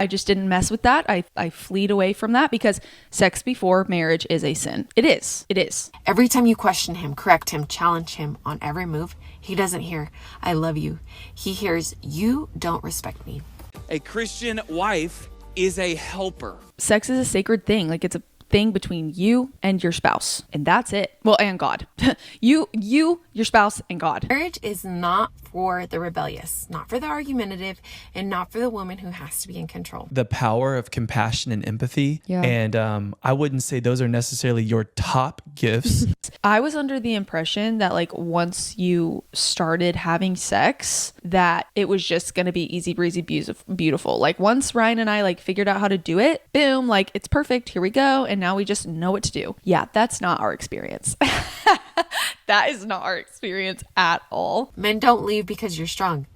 just didn't mess with that. I fleed away from that because sex before marriage is a sin. It is. Every time you question him, correct him, challenge him on every move, he doesn't hear, I love you. He hears, you don't respect me. A Christian wife is a helper. Sex is a sacred thing. Like, it's a thing between you and your spouse, and that's it. Well, and God. you, your spouse, and God. Marriage is not for the rebellious, not for the argumentative, and not for the woman who has to be in control. The power of compassion and empathy. Yeah. And I wouldn't say those are necessarily your top gifts. I was under the impression that like once you started having sex, that it was just going to be easy breezy beautiful. Like once Ryan and I like figured out how to do it, boom, like it's perfect. Here we go. And now we just know what to do. Yeah, that's not our experience. That is not our experience at all. Men don't leave because you're strong.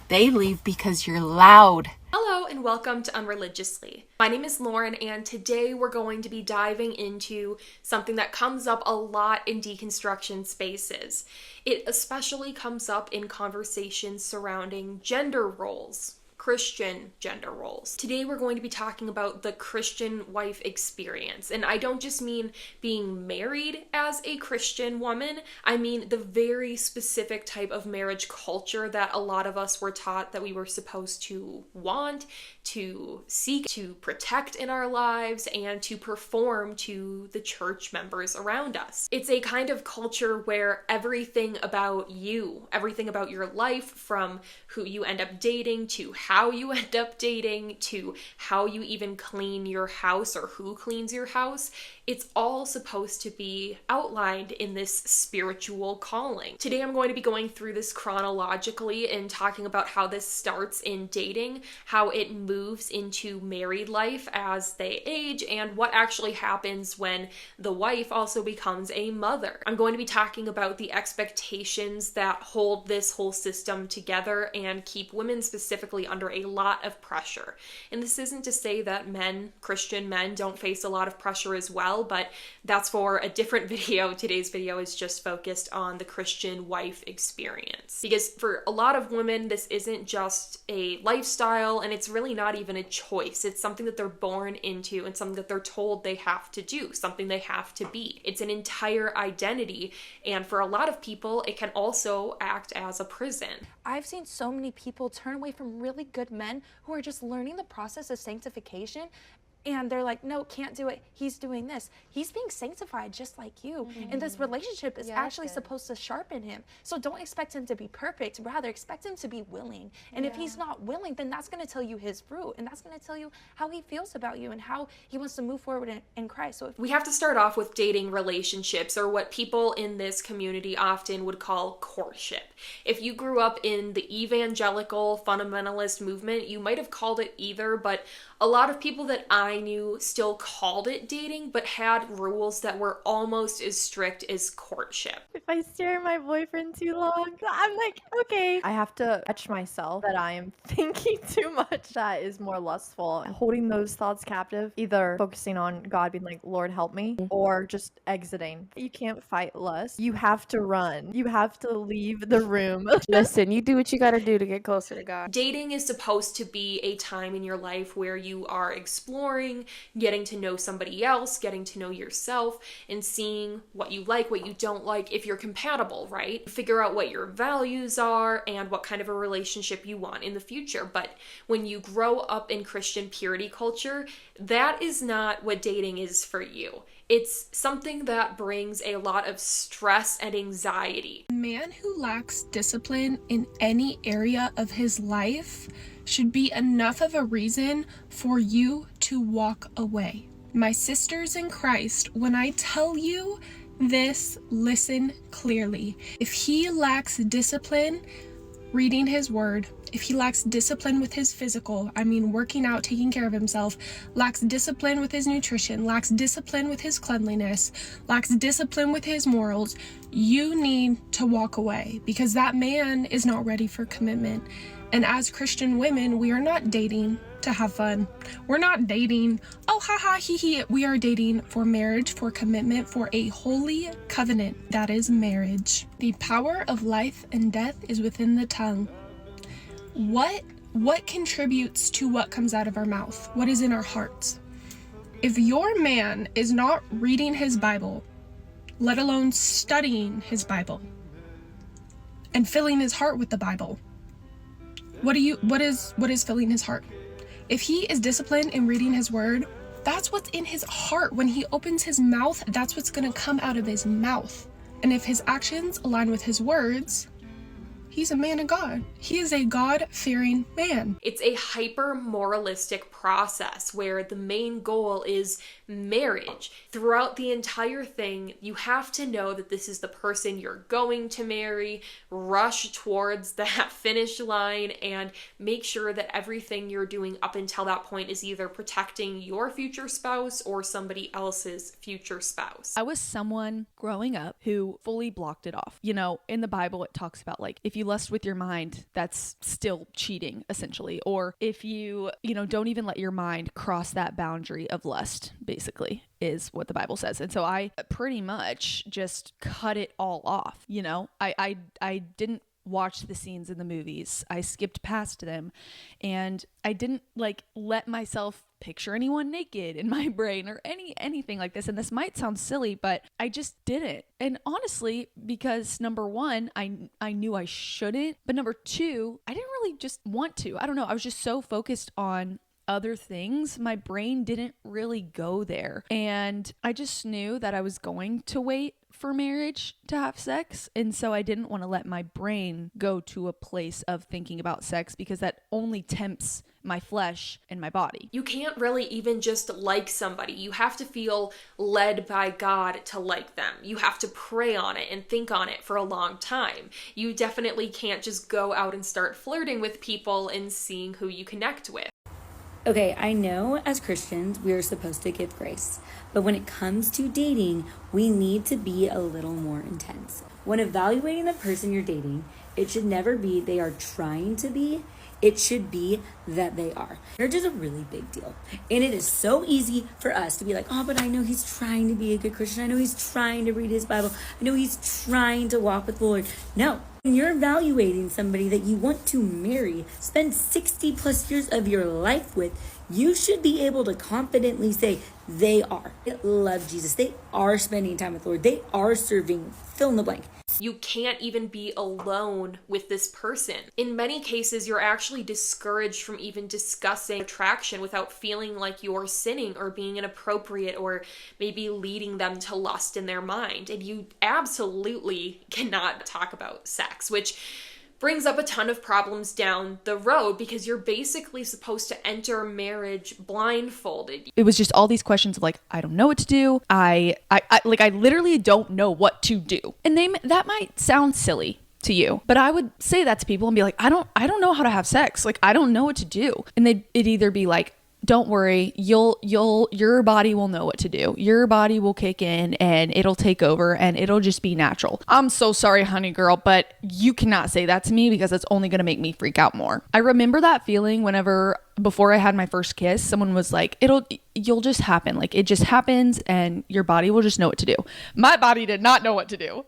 They leave because you're loud. Hello and welcome to Unreligiously. My name is Lauren and today we're going to be diving into something that comes up a lot in deconstruction spaces. It especially comes up in conversations surrounding gender roles. Christian gender roles. Today we're going to be talking about the Christian wife experience. And I don't just mean being married as a Christian woman. I mean the very specific type of marriage culture that a lot of us were taught that we were supposed to want, to seek, to protect in our lives, and to perform to the church members around us. It's a kind of culture where everything about you, everything about your life, from who you end up dating to how you end up dating to how you even clean your house or who cleans your house, it's all supposed to be outlined in this spiritual calling. Today I'm going to be going through this chronologically and talking about how this starts in dating, how it moves into married life as they age, and what actually happens when the wife also becomes a mother. I'm going to be talking about the expectations that hold this whole system together and keep women specifically under a lot of pressure. And this isn't to say that men, Christian men, don't face a lot of pressure as well, but that's for a different video. Today's video is just focused on the Christian wife experience. Because for a lot of women, this isn't just a lifestyle, and it's really not even a choice. It's something that they're born into and something that they're told they have to do, something they have to be. It's an entire identity, and for a lot of people, it can also act as a prison. I've seen so many people turn away from really good men who are just learning the process of sanctification, and they're like, no, can't do it. He's doing this. He's being sanctified just like you. And this relationship is actually supposed to sharpen him. So don't expect him to be perfect. Rather, expect him to be willing. And if he's not willing, then that's going to tell you his fruit. And that's going to tell you how he feels about you and how he wants to move forward in Christ. So we have to start off with dating relationships, or what people in this community often would call courtship. If you grew up in the evangelical fundamentalist movement, you might have called it either, but a lot of people that I knew still called it dating, but had rules that were almost as strict as courtship. If I stare at my boyfriend too long, I'm like, okay. I have to catch myself that I am thinking too much. That is more lustful. Holding those thoughts captive, either focusing on God being like, Lord, help me, or just exiting. You can't fight lust. You have to run. You have to leave the room. Listen, you do what you gotta do to get closer to God. Dating is supposed to be a time in your life where you are exploring, getting to know somebody else, getting to know yourself, and seeing what you like, what you don't like, if you're compatible, right? Figure out what your values are and what kind of a relationship you want in the future. But when you grow up in Christian purity culture, that is not what dating is for you. It's something that brings a lot of stress and anxiety. A man who lacks discipline in any area of his life should be enough of a reason for you to walk away. My sisters in Christ, when I tell you this, listen clearly. If he lacks discipline, reading his word, if he lacks discipline with his physical, I mean working out, taking care of himself, lacks discipline with his nutrition, lacks discipline with his cleanliness, lacks discipline with his morals, you need to walk away, because that man is not ready for commitment. And as Christian women, we are not dating to have fun. We're not dating, oh, haha, hee hee. We are dating for marriage, for commitment, for a holy covenant. That is marriage. The power of life and death is within the tongue. What what contributes to what comes out of our mouth? What is in our hearts? If your man is not reading his Bible, let alone studying his Bible and filling his heart with the Bible, what is filling his heart? If he is disciplined in reading his word, that's what's in his heart. When he opens his mouth, that's what's going to come out of his mouth. And if his actions align with his words, he's a man of God. He is a God-fearing man. It's a hyper-moralistic process where the main goal is marriage. Throughout the entire thing, you have to know that this is the person you're going to marry, rush towards that finish line, and make sure that everything you're doing up until that point is either protecting your future spouse or somebody else's future spouse. I was someone growing up who fully blocked it off. You know, in the Bible, it talks about like, if you lust with your mind, that's still cheating essentially. Or if you don't even let your mind cross that boundary of lust, basically, is what the Bible says. And so I pretty much just cut it all off. You know, I didn't watch the scenes in the movies. I skipped past them, and I didn't like let myself picture anyone naked in my brain or anything like this. And this might sound silly, but I just didn't. And honestly, because number one, I knew I shouldn't, but number two, I didn't really just want to. I don't know. I was just so focused on other things, my brain didn't really go there. And I just knew that I was going to wait for marriage to have sex. And so I didn't want to let my brain go to a place of thinking about sex, because that only tempts my flesh and my body. You can't really even just like somebody. You have to feel led by God to like them. You have to pray on it and think on it for a long time. You definitely can't just go out and start flirting with people and seeing who you connect with. Okay, I know as Christians we are supposed to give grace, but when it comes to dating, we need to be a little more intense. When evaluating the person you're dating, it should never be they are trying to be, it should be that they are. Marriage is a really big deal. And it is so easy for us to be like, oh, but I know he's trying to be a good Christian. I know he's trying to read his Bible. I know he's trying to walk with the Lord. No. When you're evaluating somebody that you want to marry, spend 60 plus years of your life with, you should be able to confidently say they are. They love Jesus. They are spending time with the Lord. They are serving, fill in the blank. You can't even be alone with this person. In many cases, you're actually discouraged from even discussing attraction without feeling like you're sinning or being inappropriate or maybe leading them to lust in their mind. And you absolutely cannot talk about sex, which brings up a ton of problems down the road, because you're basically supposed to enter marriage blindfolded. It was just all these questions of like, I don't know what to do. I literally don't know what to do. And that might sound silly to you, but I would say that to people and be like, I don't know how to have sex. Like, I don't know what to do. And it'd either be like, don't worry, your body will know what to do. Your body will kick in and it'll take over and it'll just be natural. I'm so sorry, honey girl, but you cannot say that to me, because it's only going to make me freak out more. I remember that feeling before I had my first kiss, someone was like, you'll just happen. Like, it just happens and your body will just know what to do. My body did not know what to do.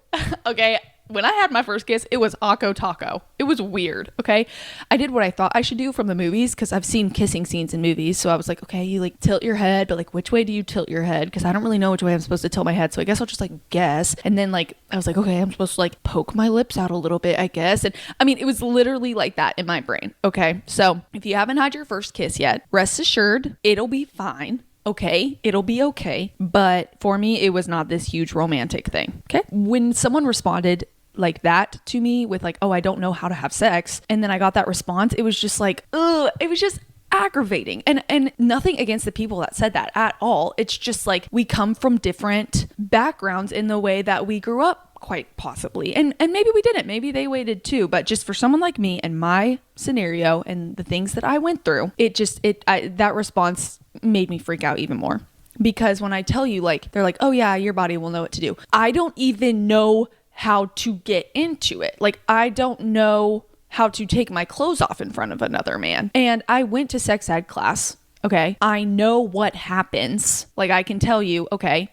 Okay. When I had my first kiss, it was Akko Taco. It was weird, okay? I did what I thought I should do from the movies, because I've seen kissing scenes in movies. So I was like, okay, you like tilt your head, but like, which way do you tilt your head? Because I don't really know which way I'm supposed to tilt my head. So I guess I'll just like guess. And then like, I was like, okay, I'm supposed to like poke my lips out a little bit, I guess. And I mean, it was literally like that in my brain, okay? So if you haven't had your first kiss yet, rest assured, it'll be fine. Okay, it'll be okay. But for me, it was not this huge romantic thing. Okay. When someone responded like that to me with like, oh, I don't know how to have sex, and then I got that response, it was just like, ugh, it was just aggravating. And nothing against the people that said that at all. It's just like, we come from different backgrounds in the way that we grew up, quite possibly. And maybe we didn't. Maybe they waited too. But just for someone like me and my scenario and the things that I went through, that response made me freak out even more. Because when I tell you, like, they're like, oh yeah, your body will know what to do. I don't even know how to get into it. Like, I don't know how to take my clothes off in front of another man. And I went to sex ed class. Okay. I know what happens. Like, I can tell you, okay,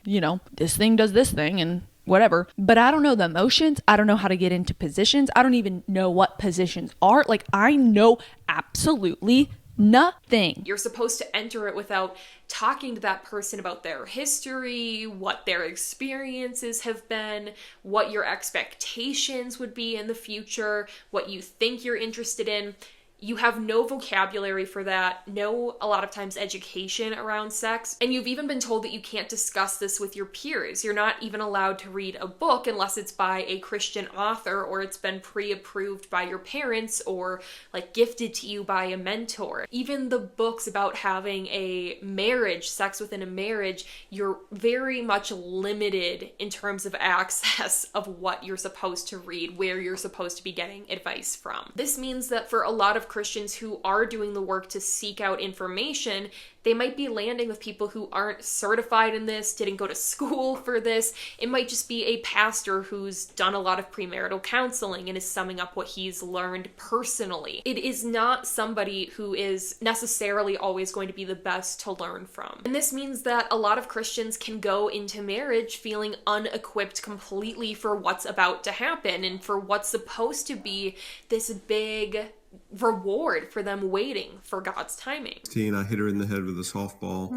this thing does this thing and whatever. But I don't know the emotions. I don't know how to get into positions. I don't even know what positions are. Like, I know absolutely nothing. You're supposed to enter it without talking to that person about their history, what their experiences have been, what your expectations would be in the future, what you think you're interested in. You have no vocabulary for that, no, a lot of times, education around sex, and you've even been told that you can't discuss this with your peers. You're not even allowed to read a book unless it's by a Christian author or it's been pre-approved by your parents or like gifted to you by a mentor. Even the books about having a marriage, sex within a marriage, you're very much limited in terms of access of what you're supposed to read, where you're supposed to be getting advice from. This means that for a lot of Christians who are doing the work to seek out information, they might be landing with people who aren't certified in this, didn't go to school for this. It might just be a pastor who's done a lot of premarital counseling and is summing up what he's learned personally. It is not somebody who is necessarily always going to be the best to learn from. And this means that a lot of Christians can go into marriage feeling unequipped completely for what's about to happen and for what's supposed to be this big reward for them waiting for God's timing. I hit her in the head with a softball.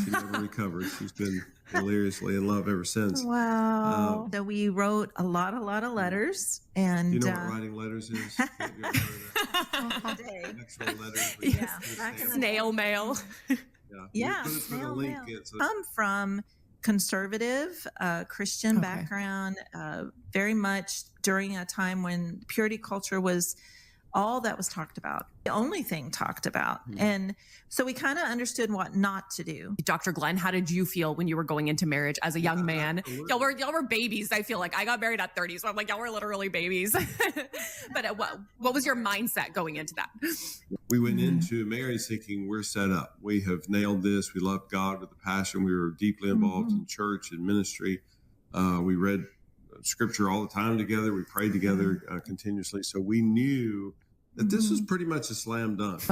She never recovered. She's been deliriously in love ever since. Wow. So we wrote a lot of letters. And you know what writing letters is? Actual letters. Snail mail. Yeah, snail mail. Come from conservative Christian background, very much during a time when purity culture was all that was talked about, the only thing talked about. And so we kind of understood what not to do. Dr. Glenn, how did you feel when you were going into marriage as a young man? Y'all were babies. I feel like I got married at 30, so I'm like, y'all were literally babies. But what was your mindset going into that? We went into marriage thinking we're set up. We have nailed this. We love God with a passion. We were deeply involved in church and ministry. We read scripture all the time together. We prayed together continuously. So we knew that this was pretty much a slam dunk.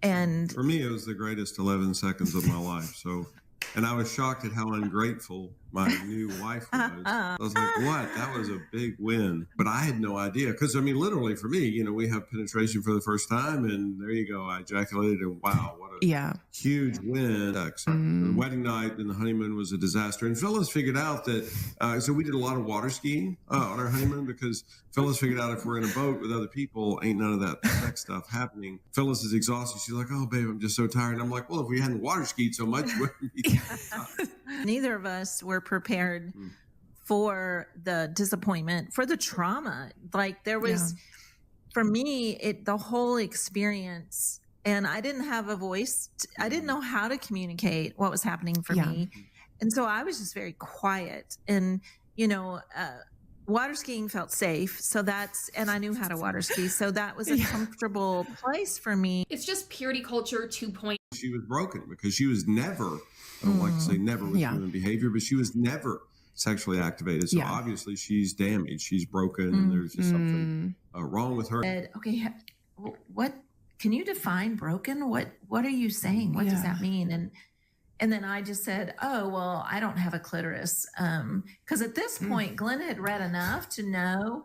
And for me, it was the greatest 11 seconds of my life. So, and I was shocked at how ungrateful my new wife was. I was like, what? That was a big win. But I had no idea. Because, I mean, literally for me, we have penetration for the first time. And there you go. I ejaculated. And wow, what a huge win. The wedding night and the honeymoon was a disaster. And Phyllis figured out that, so we did a lot of water skiing on our honeymoon because Phyllis figured out if we're in a boat with other people, ain't none of that sex stuff happening. Phyllis is exhausted. She's like, oh, babe, I'm just so tired. And I'm like, well, if we hadn't water skied so much, wouldn't be Neither of us were prepared for the disappointment, for the trauma. Like there was, for me, the whole experience, and I didn't have a voice. I didn't know how to communicate what was happening for me. And so I was just very quiet. And, water skiing felt safe. So and I knew how to water ski. So that was a comfortable place for me. It's just purity culture 2.0. She was broken because she was never, I don't like to say never with human behavior, but she was never sexually activated. So obviously she's damaged. She's broken and there's just something wrong with her. Okay, what can you define broken? What are you saying? What does that mean? And then I just said, oh, well, I don't have a clitoris. Because at this point, Glenn had read enough to know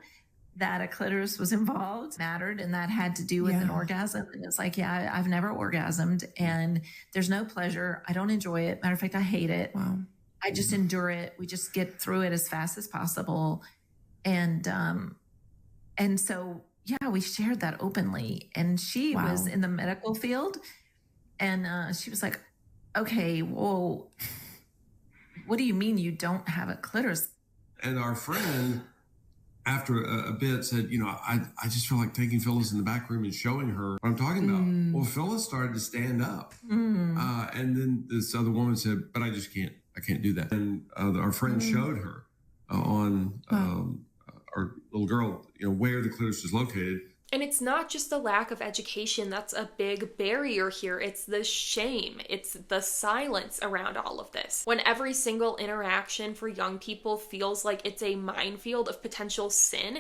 that a clitoris was involved, mattered, and that had to do with an orgasm. And it's like, I've never orgasmed, and there's no pleasure. I don't enjoy it. Matter of fact, I hate it. Wow. I just endure it. We just get through it as fast as possible. And so, we shared that openly. And she was in the medical field, and she was like, okay, well, what do you mean you don't have a clitoris? And our friend, after a bit, said, I just feel like taking Phyllis in the back room and showing her what I'm talking about. Well, Phyllis started to stand up. And then this other woman said, but I just can't. I can't do that. And our friend showed her on our little girl, where the clitoris is located. And it's not just the lack of education that's a big barrier here. It's the shame. It's the silence around all of this. When every single interaction for young people feels like it's a minefield of potential sin,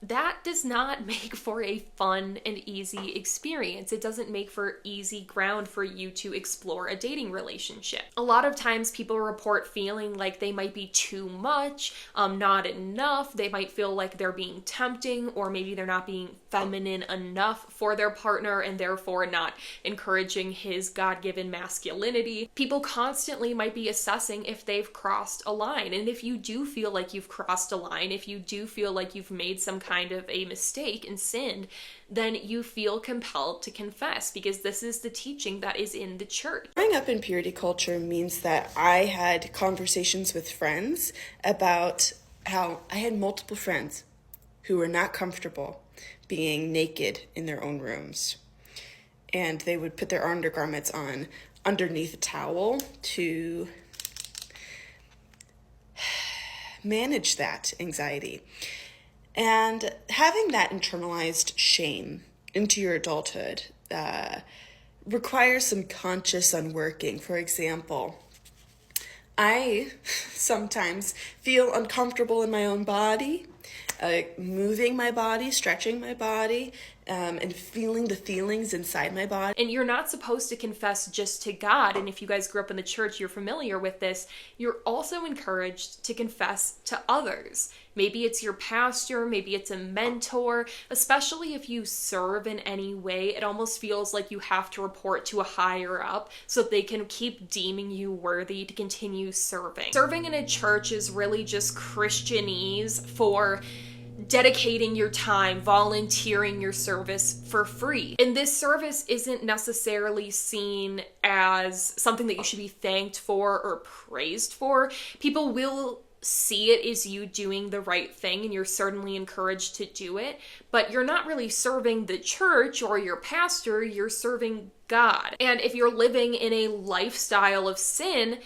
that does not make for a fun and easy experience. It doesn't make for easy ground for you to explore a dating relationship. A lot of times people report feeling like they might be too much, not enough. They might feel like they're being tempting, or maybe they're not being feminine enough for their partner and therefore not encouraging his God-given masculinity. People constantly might be assessing if they've crossed a line. And if you do feel like you've crossed a line, if you do feel like you've made some kind of a mistake and sinned, then you feel compelled to confess, because this is the teaching that is in the church. Growing up in purity culture means that I had conversations with friends about how I had multiple friends who were not comfortable being naked in their own rooms. And they would put their undergarments on underneath a towel to manage that anxiety. And having that internalized shame into your adulthood requires some conscious unworking. For example, I sometimes feel uncomfortable in my own body, moving my body, stretching my body, and feeling the feelings inside my body. And you're not supposed to confess just to God. And if you guys grew up in the church, you're familiar with this. You're also encouraged to confess to others. Maybe it's your pastor, maybe it's a mentor. Especially if you serve in any way, it almost feels like you have to report to a higher up so that they can keep deeming you worthy to continue serving. Serving in a church is really just Christianese for dedicating your time, volunteering your service for free. And this service isn't necessarily seen as something that you should be thanked for or praised for. People will see it as you doing the right thing, and you're certainly encouraged to do it, but you're not really serving the church or your pastor, you're serving God. And if you're living in a lifestyle of sin,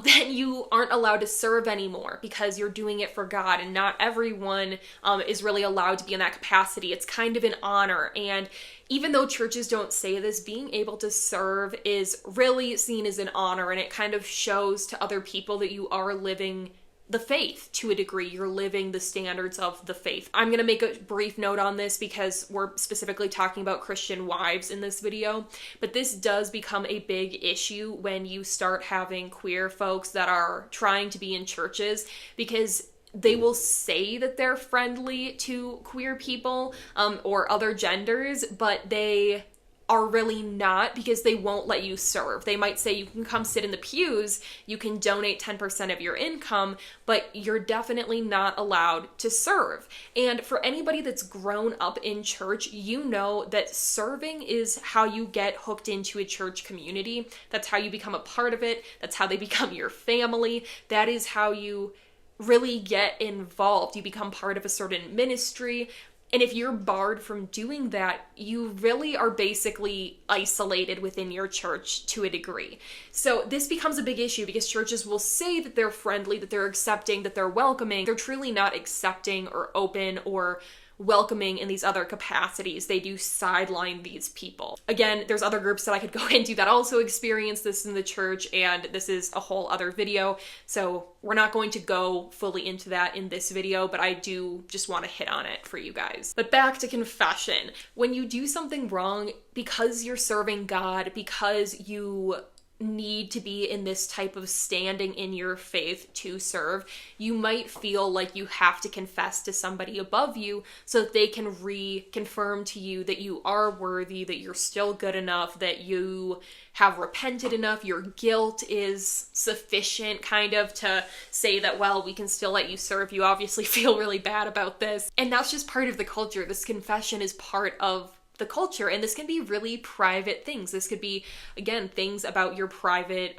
then you aren't allowed to serve anymore because you're doing it for God, and not everyone is really allowed to be in that capacity. It's kind of an honor. And even though churches don't say this, being able to serve is really seen as an honor, and it kind of shows to other people that you are living the faith to a degree. You're living the standards of the faith. I'm going to make a brief note on this because we're specifically talking about Christian wives in this video, but this does become a big issue when you start having queer folks that are trying to be in churches, because they will say that they're friendly to queer people or other genders, but they are really not, because they won't let you serve. They might say you can come sit in the pews, you can donate 10% of your income, but you're definitely not allowed to serve. And for anybody that's grown up in church, you know that serving is how you get hooked into a church community. That's how you become a part of it. That's how they become your family. That is how you really get involved. You become part of a certain ministry. And if you're barred from doing that, you really are basically isolated within your church to a degree. So this becomes a big issue because churches will say that they're friendly, that they're accepting, that they're welcoming. They're truly not accepting or open or welcoming in these other capacities. They do sideline these people. Again, there's other groups that I could go into that also experience this in the church, and this is a whole other video, so we're not going to go fully into that in this video, but I do just want to hit on it for you guys. But back to confession. When you do something wrong, because you're serving God, because you need to be in this type of standing in your faith to serve, you might feel like you have to confess to somebody above you so that they can reconfirm to you that you are worthy, that you're still good enough, that you have repented enough, your guilt is sufficient kind of to say that, well, we can still let you serve. You obviously feel really bad about this. And that's just part of the culture. This confession is part of the culture, and this can be really private things. This could be, again, things about your private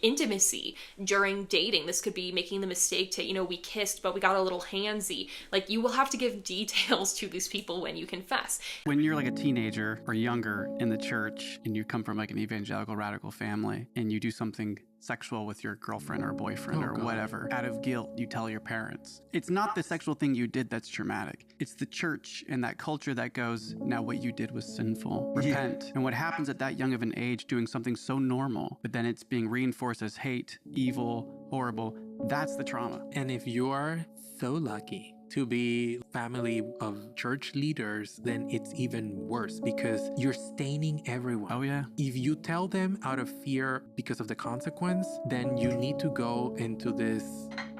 intimacy during dating. This could be making the mistake to, we kissed but we got a little handsy. Like, you will have to give details to these people when you confess. When you're like a teenager or younger in the church and you come from like an evangelical radical family and you do something sexual with your girlfriend or boyfriend or whatever, out of guilt, you tell your parents. It's not the sexual thing you did that's traumatic. It's the church and that culture that goes, now what you did was sinful. Repent. And what happens at that young of an age doing something so normal, but then it's being reinforced as hate, evil, horrible, that's the trauma. And if you're so lucky to be family of church leaders, then it's even worse because you're staining everyone. Oh, yeah. If you tell them out of fear because of the consequence, then you need to go into this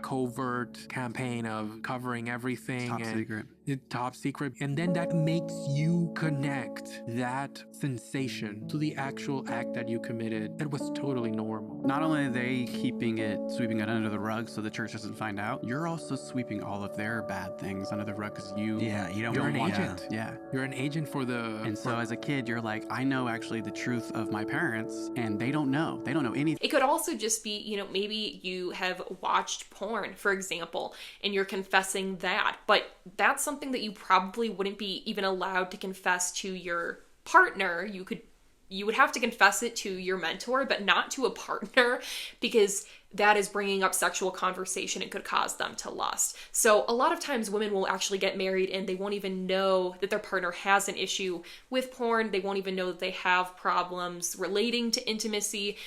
covert campaign of covering everything. Top secret. Top secret. And then that makes you connect that sensation to the actual act that you committed that was totally normal. Not only are they sweeping it under the rug so the church doesn't find out, you're also sweeping all of their bad things under the rug because you're an agent. Yeah. You're an agent for the... And so as a kid, you're like, I know actually the truth of my parents, and they don't know. They don't know anything. It could also just be, you know, maybe you have watched porn, for example, and you're confessing that, but that's something that you probably wouldn't be even allowed to confess to your partner. You would have to confess it to your mentor, but not to a partner, because that is bringing up sexual conversation and could cause them to lust. So a lot of times women will actually get married and they won't even know that their partner has an issue with porn. They won't even know that they have problems relating to intimacy,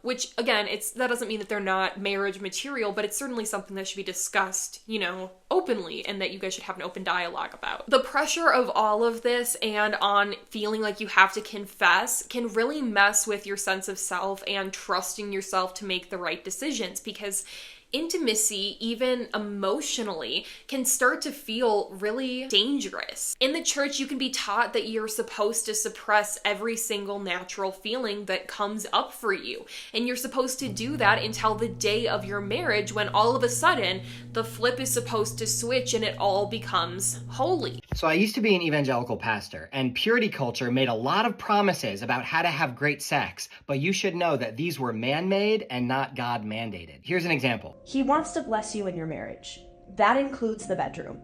which again, that doesn't mean that they're not marriage material, but it's certainly something that should be discussed, you know, openly, and that you guys should have an open dialogue about. The pressure of all of this and on feeling like you have to confess can really mess with your sense of self and trusting yourself to make the right decisions, because intimacy, even emotionally, can start to feel really dangerous. In the church, you can be taught that you're supposed to suppress every single natural feeling that comes up for you. And you're supposed to do that until the day of your marriage, when all of a sudden the flip is supposed to switch and it all becomes holy. So I used to be an evangelical pastor, and purity culture made a lot of promises about how to have great sex, but you should know that these were man-made and not God-mandated. Here's an example. He wants to bless you in your marriage. That includes the bedroom.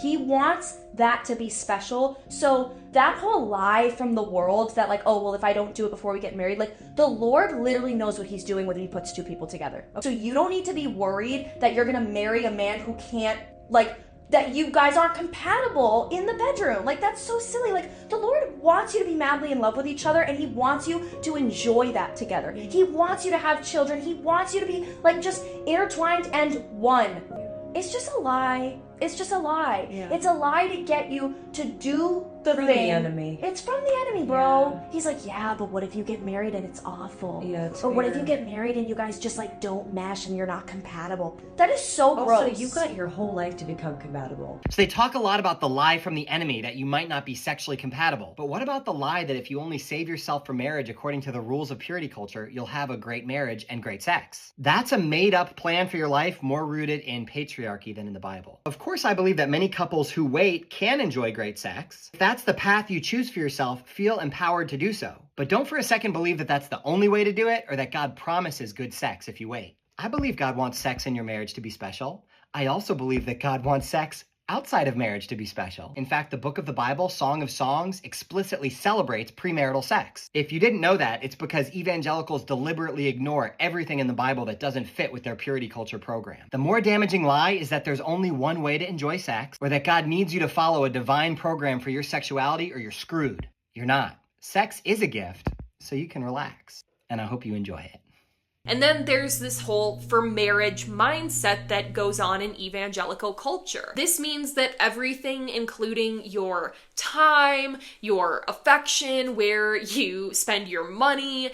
He wants that to be special. So that whole lie from the world that like, oh, well, if I don't do it before we get married, like the Lord literally knows what he's doing when he puts two people together. So you don't need to be worried that you're going to marry a man who can't, like, that you guys aren't compatible in the bedroom. Like, that's so silly. Like, the Lord wants you to be madly in love with each other, and he wants you to enjoy that together. He wants you to have children. He wants you to be, like, just intertwined and one. It's just a lie. It's just a lie. Yeah. It's a lie to get you to do the thing. From the enemy. It's from the enemy, bro. Yeah. He's like, yeah, but what if you get married and it's awful? Yeah, it's or weird. What if you get married and you guys just like don't mesh and you're not compatible? That is so gross. Also, you got your whole life to become compatible. So they talk a lot about the lie from the enemy that you might not be sexually compatible. But what about the lie that if you only save yourself for marriage according to the rules of purity culture, you'll have a great marriage and great sex? That's a made-up plan for your life, more rooted in patriarchy than in the Bible. Of course, I believe that many couples who wait can enjoy great sex. If that's the path you choose for yourself, feel empowered to do so. But don't for a second believe that that's the only way to do it, or that God promises good sex if you wait. I believe God wants sex in your marriage to be special. I also believe that God wants sex outside of marriage to be special. In fact, the book of the Bible, Song of Songs, explicitly celebrates premarital sex. If you didn't know that, it's because evangelicals deliberately ignore everything in the Bible that doesn't fit with their purity culture program. The more damaging lie is that there's only one way to enjoy sex, or that God needs you to follow a divine program for your sexuality, or you're screwed. You're not. Sex is a gift, so you can relax. And I hope you enjoy it. And then there's this whole for marriage mindset that goes on in evangelical culture. This means that everything, including your time, your affection, where you spend your money,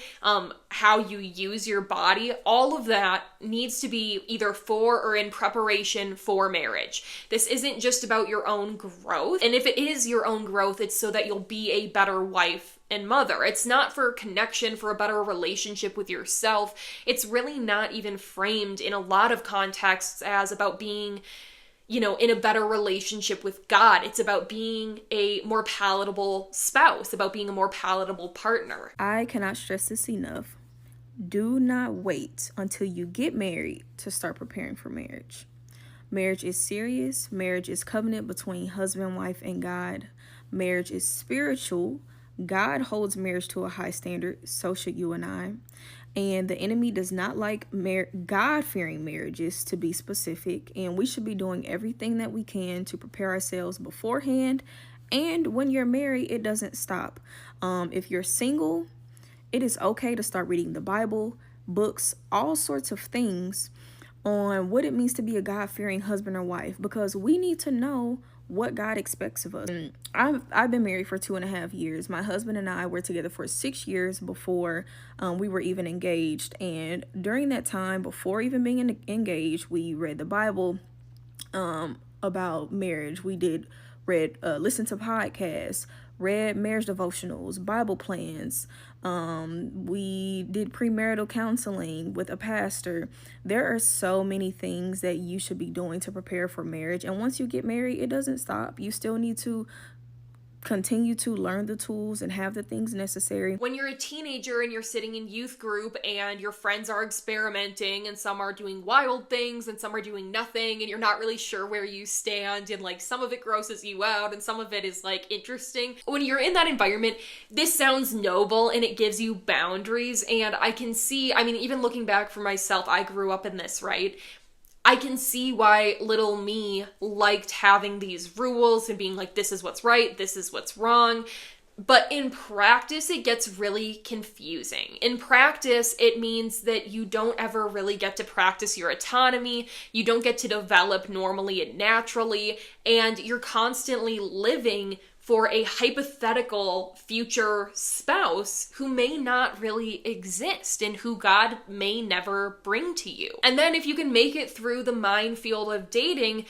how you use your body, all of that needs to be either for or in preparation for marriage. This isn't just about your own growth. And if it is your own growth, it's so that you'll be a better wife and mother. It's not for connection, for a better relationship with yourself. It's really not even framed in a lot of contexts as about being, you know, in a better relationship with God. It's about being a more palatable spouse, about being a more palatable partner. I cannot stress this enough. Do not wait until you get married to start preparing for marriage. Marriage is serious. Marriage is covenant between husband, wife, and God. Marriage is spiritual. God holds marriage to a high standard, so should you and I. And the enemy does not like God-fearing marriages, to be specific. And we should be doing everything that we can to prepare ourselves beforehand. And when you're married, it doesn't stop. If you're single, it is okay to start reading the Bible, books, all sorts of things on what it means to be a God-fearing husband or wife, because we need to know what God expects of us. I've been married for 2.5 years. My husband and I were together for 6 years before we were even engaged. And during that time, before even being engaged, we read the Bible about marriage. We listened to podcasts, read marriage devotionals, Bible plans. We did premarital counseling with a pastor. There are so many things that you should be doing to prepare for marriage. And once you get married, it doesn't stop. You still need to continue to learn the tools and have the things necessary. When you're a teenager and you're sitting in youth group and your friends are experimenting and some are doing wild things and some are doing nothing and you're not really sure where you stand, and like some of it grosses you out and some of it is like interesting. When you're in that environment, this sounds noble and it gives you boundaries. And I can see, I mean, even looking back for myself, I grew up in this, right? I can see why little me liked having these rules and being like, this is what's right, this is what's wrong. But in practice, it gets really confusing. In practice, it means that you don't ever really get to practice your autonomy, you don't get to develop normally and naturally, and you're constantly living for a hypothetical future spouse who may not really exist and who God may never bring to you. And then if you can make it through the minefield of dating,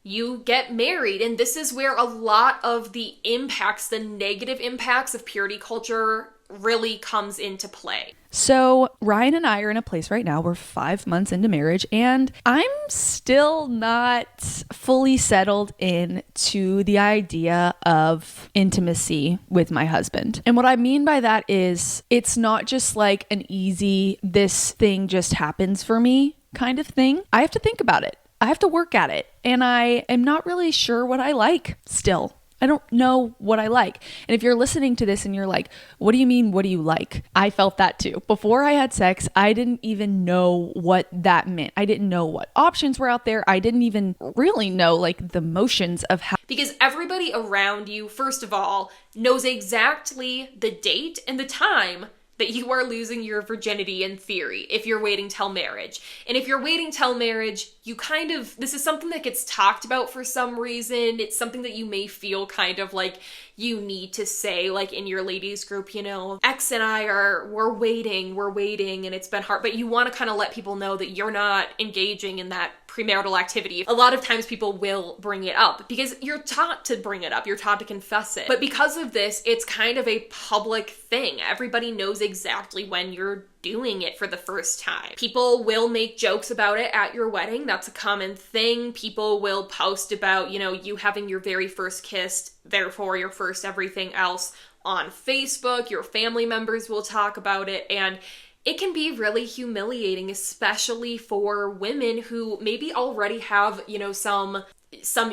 you get married. And this is where a lot of the impacts, the negative impacts of purity culture really comes into play. So Ryan and I are in a place right now. We're 5 months into marriage and I'm still not fully settled into the idea of intimacy with my husband. And what I mean by that is it's not just like an easy, this thing just happens for me kind of thing. I have to think about it. I have to work at it. And I am not really sure what I like still. I don't know what I like. And if you're listening to this and you're like, what do you mean, what do you like? I felt that too. Before I had sex, I didn't even know what that meant. I didn't know what options were out there. I didn't even really know like the motions of how. Because everybody around you, first of all, knows exactly the date and the time that you are losing your virginity in theory if you're waiting till marriage. And if you're waiting till marriage, you kind of, this is something that gets talked about for some reason. It's something that you may feel kind of like you need to say, like in your ladies group, you know, X and I we're waiting and it's been hard, but you want to kind of let people know that you're not engaging in that premarital activity. A lot of times people will bring it up because you're taught to bring it up. You're taught to confess it. But because of this, it's kind of a public thing. Everybody knows exactly when you're doing it for the first time. People will make jokes about it at your wedding. That's a common thing. People will post about, you know, you having your very first kiss, therefore your first everything else on Facebook. Your family members will talk about it, and it can be really humiliating, especially for women who maybe already have, you know, some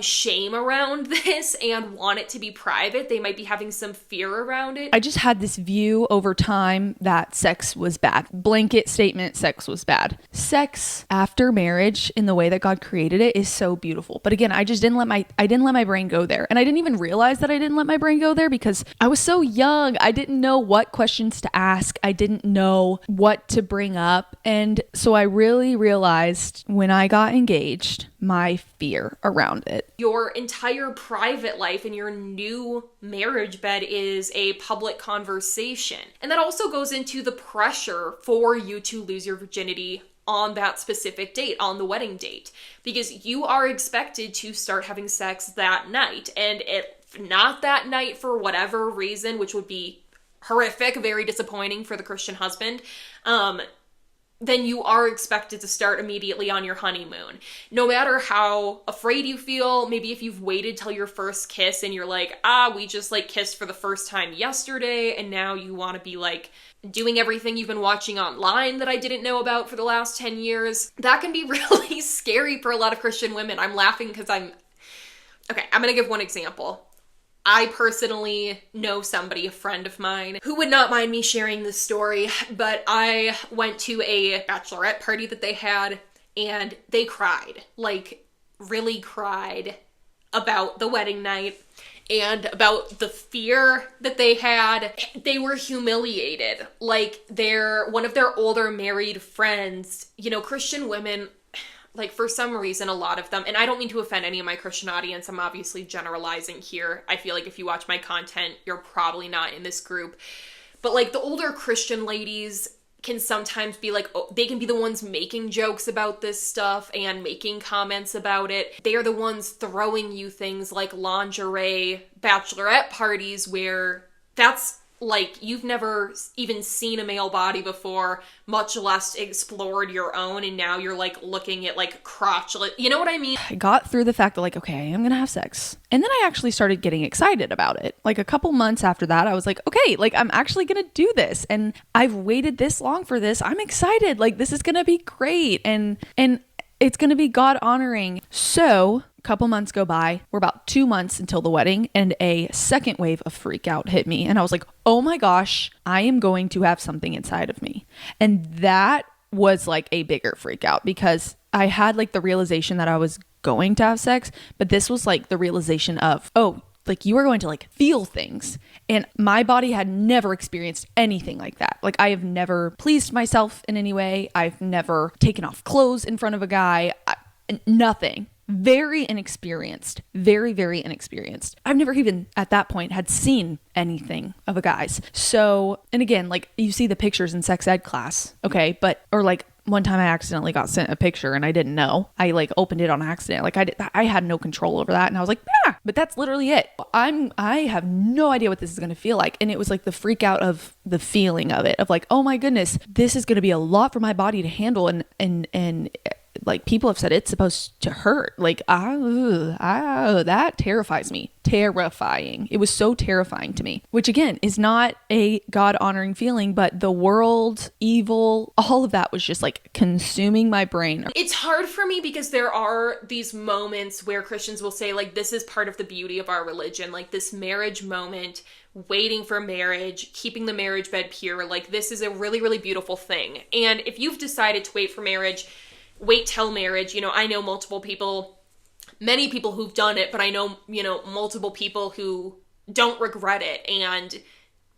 shame around this and want it to be private. They might be having some fear around it. I just had this view over time that sex was bad. Blanket statement, sex was bad. Sex after marriage in the way that God created it is so beautiful. But again, I didn't let my brain go there. And I didn't even realize that I didn't let my brain go there because I was so young. I didn't know what questions to ask. I didn't know what to bring up. And so I really realized when I got engaged, my fear around it. Your entire private life in your new marriage bed is a public conversation. And that also goes into the pressure for you to lose your virginity on that specific date, on the wedding date, because you are expected to start having sex that night. And if not that night for whatever reason, which would be horrific, very disappointing for the Christian husband, then you are expected to start immediately on your honeymoon. No matter how afraid you feel, maybe if you've waited till your first kiss and you're like, we just like kissed for the first time yesterday, and now you want to be like doing everything you've been watching online that I didn't know about for the last 10 years. That can be really scary for a lot of Christian women. I'm laughing because I'm going to give one example. I personally know somebody, a friend of mine, who would not mind me sharing this story, but I went to a bachelorette party that they had, and they cried, like really cried about the wedding night and about the fear that they had. They were humiliated. Like one of their older married friends, you know, Christian women, like for some reason, a lot of them, and I don't mean to offend any of my Christian audience, I'm obviously generalizing here. I feel like if you watch my content, you're probably not in this group. But like the older Christian ladies can sometimes be like, oh, they can be the ones making jokes about this stuff and making comments about it. They are the ones throwing you things like lingerie bachelorette parties where that's like, you've never even seen a male body before, much less explored your own, and now you're like looking at like crotchlet, you know what I mean? I got through the fact that like, okay, I am gonna have sex. And then I actually started getting excited about it. Like a couple months after that, I was like, okay, like I'm actually gonna do this. And I've waited this long for this. I'm excited. Like this is gonna be great. And it's gonna be God honoring. So couple months go by. We're about 2 months until the wedding, and a second wave of freak out hit me. And I was like, oh my gosh, I am going to have something inside of me. And that was like a bigger freak out, because I had like the realization that I was going to have sex, but this was like the realization of, oh, like you are going to like feel things. And my body had never experienced anything like that. Like I have never pleased myself in any way. I've never taken off clothes in front of a guy. Nothing. Very inexperienced. Very, very inexperienced. I've never even at that point had seen anything of a guy's. So, and again, like you see the pictures in sex ed class. Okay. But, or like one time I accidentally got sent a picture and I didn't know. I like opened it on accident. Like I had no control over that. And I was like, yeah, but that's literally it. I have no idea what this is going to feel like. And it was like the freak out of the feeling of it, of like, oh my goodness, this is going to be a lot for my body to handle. And like people have said it's supposed to hurt. Like, that terrifies me. Terrifying. It was so terrifying to me, which again is not a God honoring feeling, but the world, evil, all of that was just like consuming my brain. It's hard for me because there are these moments where Christians will say like, this is part of the beauty of our religion, like this marriage moment, waiting for marriage, keeping the marriage bed pure. Like this is a really, really beautiful thing. And if you've decided to wait for marriage, wait till marriage. You know, I know many people who've done it, but I know, multiple people who don't regret it and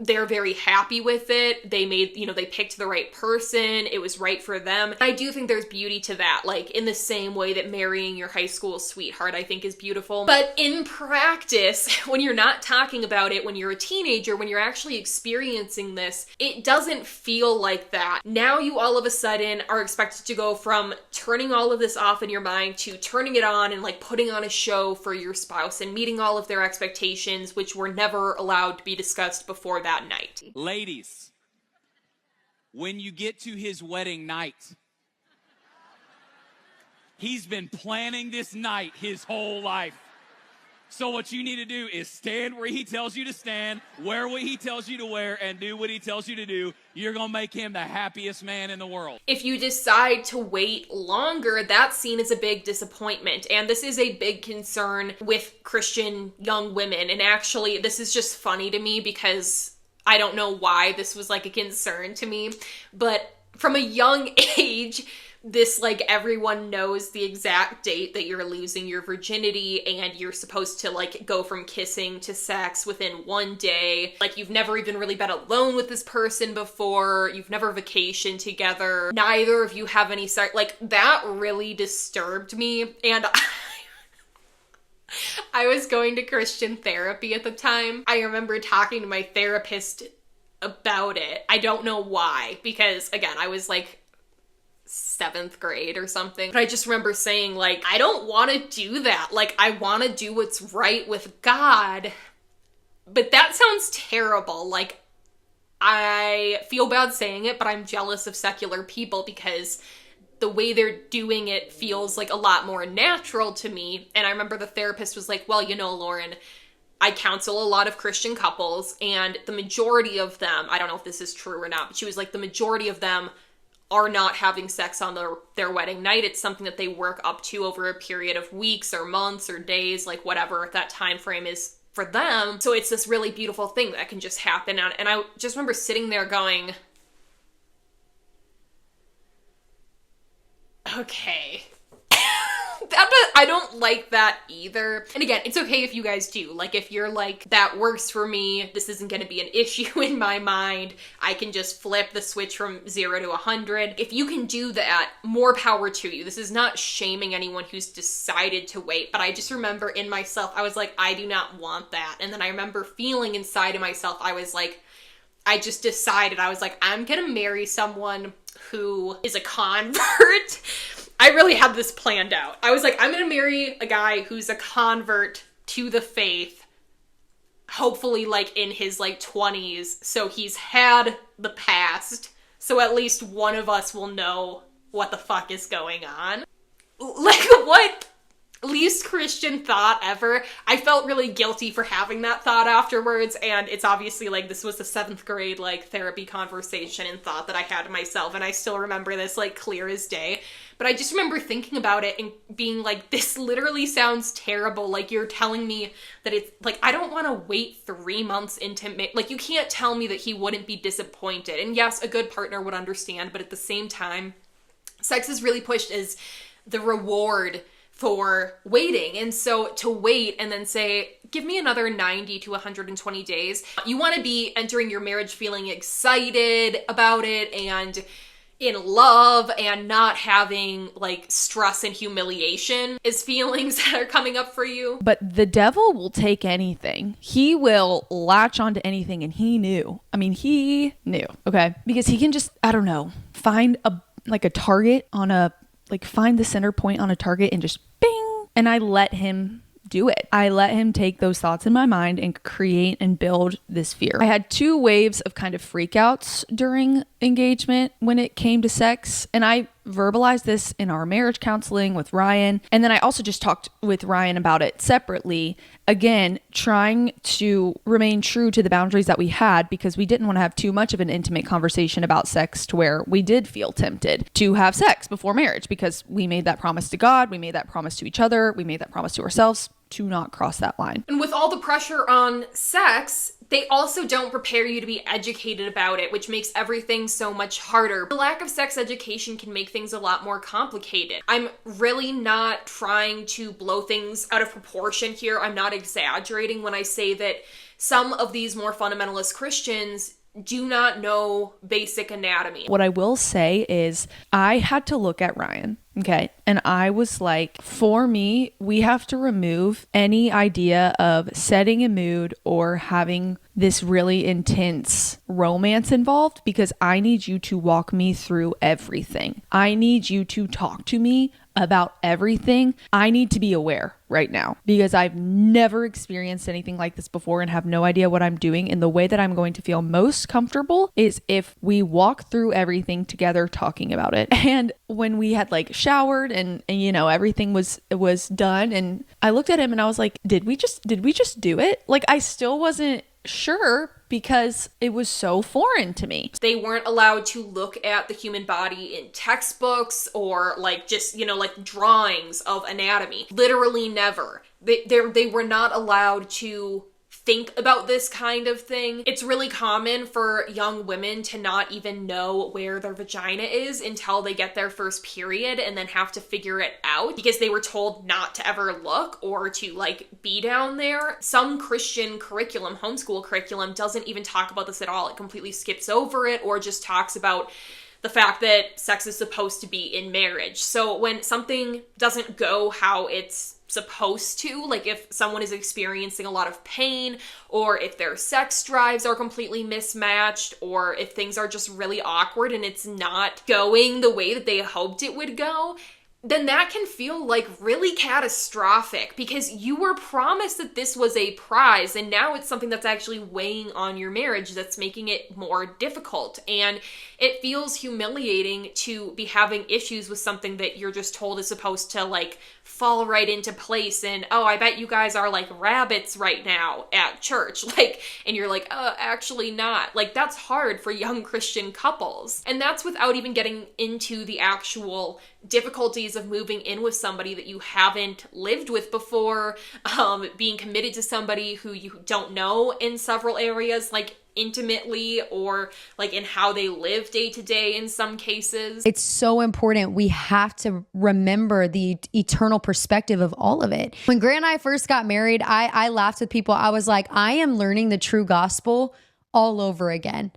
they're very happy with it. They made, they picked the right person. It was right for them. I do think there's beauty to that, like in the same way that marrying your high school sweetheart, I think is beautiful. But in practice, when you're not talking about it, when you're a teenager, when you're actually experiencing this, it doesn't feel like that. Now you all of a sudden are expected to go from turning all of this off in your mind to turning it on and like putting on a show for your spouse and meeting all of their expectations, which were never allowed to be discussed before that night. Ladies, when you get to his wedding night, he's been planning this night his whole life. So what you need to do is stand where he tells you to stand, wear what he tells you to wear, and do what he tells you to do. You're going to make him the happiest man in the world. If you decide to wait longer, that's seen as a big disappointment. And this is a big concern with Christian young women. And actually, this is just funny to me because I don't know why this was like a concern to me. But from a young age, this like everyone knows the exact date that you're losing your virginity and you're supposed to like go from kissing to sex within one day. Like you've never even really been alone with this person before. You've never vacationed together. Neither of you have any sex. Like that really disturbed me. And I was going to Christian therapy at the time. I remember talking to my therapist about it. I don't know why, because again, I was like 7th grade or something. But I just remember saying like, I don't want to do that. Like, I want to do what's right with God. But that sounds terrible. Like, I feel bad saying it, but I'm jealous of secular people because the way they're doing it feels like a lot more natural to me. And I remember the therapist was like, well, Lauren, I counsel a lot of Christian couples and the majority of them, I don't know if this is true or not, but she was like, the majority of them are not having sex on their wedding night. It's something that they work up to over a period of weeks or months or days, like whatever that time frame is for them. So it's this really beautiful thing that can just happen. And I just remember sitting there going, okay, I don't like that either. And again, it's okay if you guys do. Like, if you're like, that works for me, this isn't going to be an issue in my mind, I can just flip the switch from 0 to 100. If you can do that, more power to you. This is not shaming anyone who's decided to wait, but I just remember in myself, I was like, I do not want that. And then I remember feeling inside of myself, I was like, I just decided, I was like, I'm gonna marry someone who is a convert. I really had this planned out. I was like, I'm gonna marry a guy who's a convert to the faith, hopefully like in his like 20s, so he's had the past, so at least one of us will know what the fuck is going on. Like, what least Christian thought ever. I felt really guilty for having that thought afterwards, and it's obviously like this was the 7th grade like therapy conversation and thought that I had to myself, and I still remember this like clear as day. But I just remember thinking about it and being like, this literally sounds terrible. Like, you're telling me that it's like, I don't want to wait 3 months into like, you can't tell me that he wouldn't be disappointed. And yes, a good partner would understand, but at the same time, sex is really pushed as the reward for waiting. And so to wait and then say, give me another 90 to 120 days. You want to be entering your marriage feeling excited about it and in love, and not having like stress and humiliation as feelings that are coming up for you. But the devil will take anything. He will latch onto anything, and he knew. I mean, he knew, okay? Because he can just, I don't know, find a target on a, like find the center point on a target and just bing. And I let him do it. I let him take those thoughts in my mind and create and build this fear. I had 2 waves of kind of freakouts during engagement when it came to sex. And I verbalized this in our marriage counseling with Ryan. And then I also just talked with Ryan about it separately. Again, trying to remain true to the boundaries that we had, because we didn't want to have too much of an intimate conversation about sex to where we did feel tempted to have sex before marriage, because we made that promise to God. We made that promise to each other. We made that promise to ourselves to not cross that line. And with all the pressure on sex, they also don't prepare you to be educated about it, which makes everything so much harder. The lack of sex education can make things a lot more complicated. I'm really not trying to blow things out of proportion here. I'm not exaggerating when I say that some of these more fundamentalist Christians do not know basic anatomy. What I will say is I had to look at Ryan, okay? And I was like, for me, we have to remove any idea of setting a mood or having this really intense romance involved, because I need you to walk me through everything. I need you to talk to me about everything. I need to be aware right now, because I've never experienced anything like this before and have no idea what I'm doing. And the way that I'm going to feel most comfortable is if we walk through everything together, talking about it. And when we had like showered and you know, everything was done, and I looked at him and I was like, did we just do it? Like, I still wasn't sure, because it was so foreign to me. They weren't allowed to look at the human body in textbooks or like just, you know, like drawings of anatomy. Literally never. They were not allowed to think about this kind of thing. It's really common for young women to not even know where their vagina is until they get their first period and then have to figure it out because they were told not to ever look or to like be down there. Some Christian curriculum, homeschool curriculum, doesn't even talk about this at all. It completely skips over it or just talks about the fact that sex is supposed to be in marriage. So when something doesn't go how it's supposed to, like if someone is experiencing a lot of pain, or if their sex drives are completely mismatched, or if things are just really awkward and it's not going the way that they hoped it would go, then that can feel like really catastrophic because you were promised that this was a prize and now it's something that's actually weighing on your marriage that's making it more difficult. And it feels humiliating to be having issues with something that you're just told is supposed to like fall right into place. And, oh, I bet you guys are like rabbits right now at church. Like, and you're like, actually not. Like, that's hard for young Christian couples. And that's without even getting into the actual difficulties of moving in with somebody that you haven't lived with before, being committed to somebody who you don't know in several areas, like intimately, or like in how they live day to day in some cases. It's so important. We have to remember the eternal perspective of all of it. When Grant and I first got married, I laughed with people. I was like, I am learning the true gospel all over again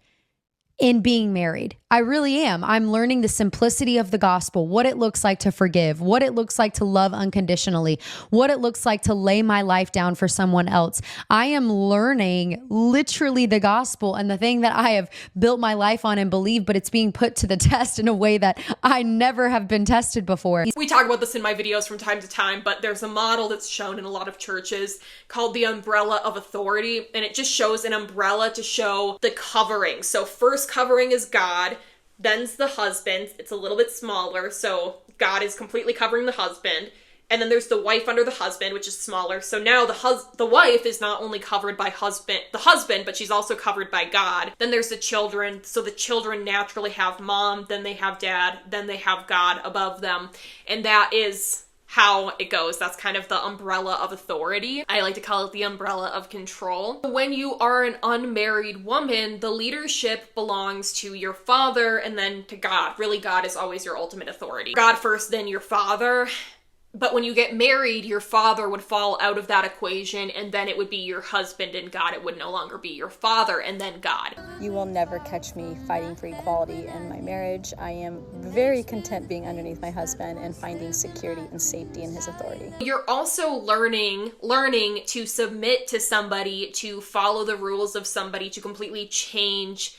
in being married. I really am. I'm learning the simplicity of the gospel, what it looks like to forgive, what it looks like to love unconditionally, what it looks like to lay my life down for someone else. I am learning literally the gospel and the thing that I have built my life on and believe, but it's being put to the test in a way that I never have been tested before. We talk about this in my videos from time to time, but there's a model that's shown in a lot of churches called the umbrella of authority, and it just shows an umbrella to show the covering. So first covering is God, then's the husband. It's a little bit smaller, so God is completely covering the husband. And then there's the wife under the husband, which is smaller. So now the wife is not only covered by the husband, but she's also covered by God. Then there's the children. So the children naturally have mom, then they have dad, then they have God above them. And that is how it goes. That's kind of the umbrella of authority. I like to call it the umbrella of control. When you are an unmarried woman, the leadership belongs to your father and then to God. Really, God is always your ultimate authority. God first, then your father. But when you get married, your father would fall out of that equation, and then it would be your husband and God. It would no longer be your father and then God. You will never catch me fighting for equality in my marriage. I am very content being underneath my husband and finding security and safety in his authority. You're also learning to submit to somebody, to follow the rules of somebody, to completely change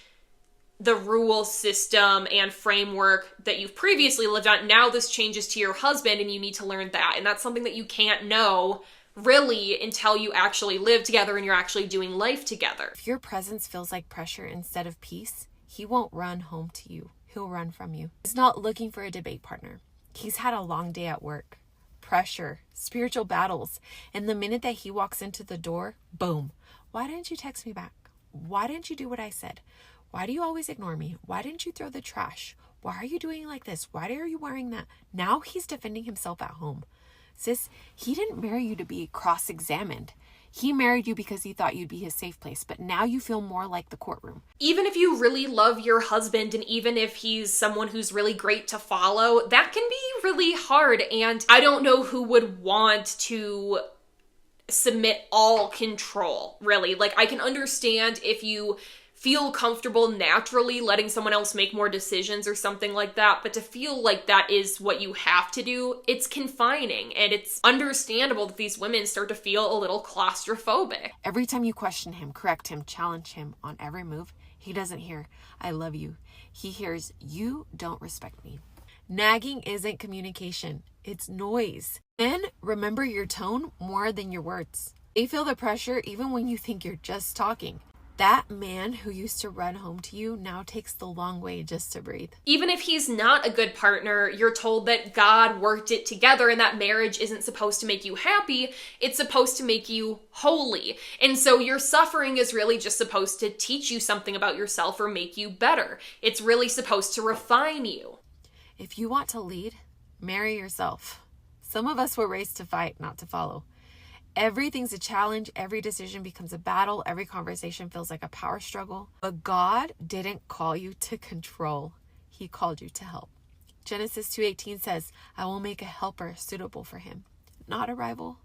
the rule system and framework that you've previously lived on. Now this changes to your husband and you need to learn that. And that's something that you can't know really until you actually live together and you're actually doing life together. If your presence feels like pressure instead of peace, he won't run home to you. He'll run from you. He's not looking for a debate partner. He's had a long day at work, pressure, spiritual battles. And the minute that he walks into the door, boom. Why didn't you text me back? Why didn't you do what I said? Why do you always ignore me? Why didn't you throw the trash? Why are you doing like this? Why are you wearing that? Now he's defending himself at home. Sis, he didn't marry you to be cross-examined. He married you because he thought you'd be his safe place, but now you feel more like the courtroom. Even if you really love your husband and even if he's someone who's really great to follow, that can be really hard. And I don't know who would want to submit all control, really. Like, I can understand if you feel comfortable naturally letting someone else make more decisions or something like that, but to feel like that is what you have to do, it's confining, and it's understandable that these women start to feel a little claustrophobic. Every time you question him, correct him, challenge him on every move, he doesn't hear, I love you. He hears, you don't respect me. Nagging isn't communication, it's noise. And remember your tone more than your words. They feel the pressure even when you think you're just talking. That man who used to run home to you now takes the long way just to breathe. Even if he's not a good partner, you're told that God worked it together and that marriage isn't supposed to make you happy, it's supposed to make you holy. And so your suffering is really just supposed to teach you something about yourself or make you better. It's really supposed to refine you. If you want to lead, marry yourself. Some of us were raised to fight, not to follow. Everything's a challenge. Every decision becomes a battle. Every conversation feels like a power struggle. But God didn't call you to control. He called you to help. Genesis 2:18 says, I will make a helper suitable for him. Not a rival,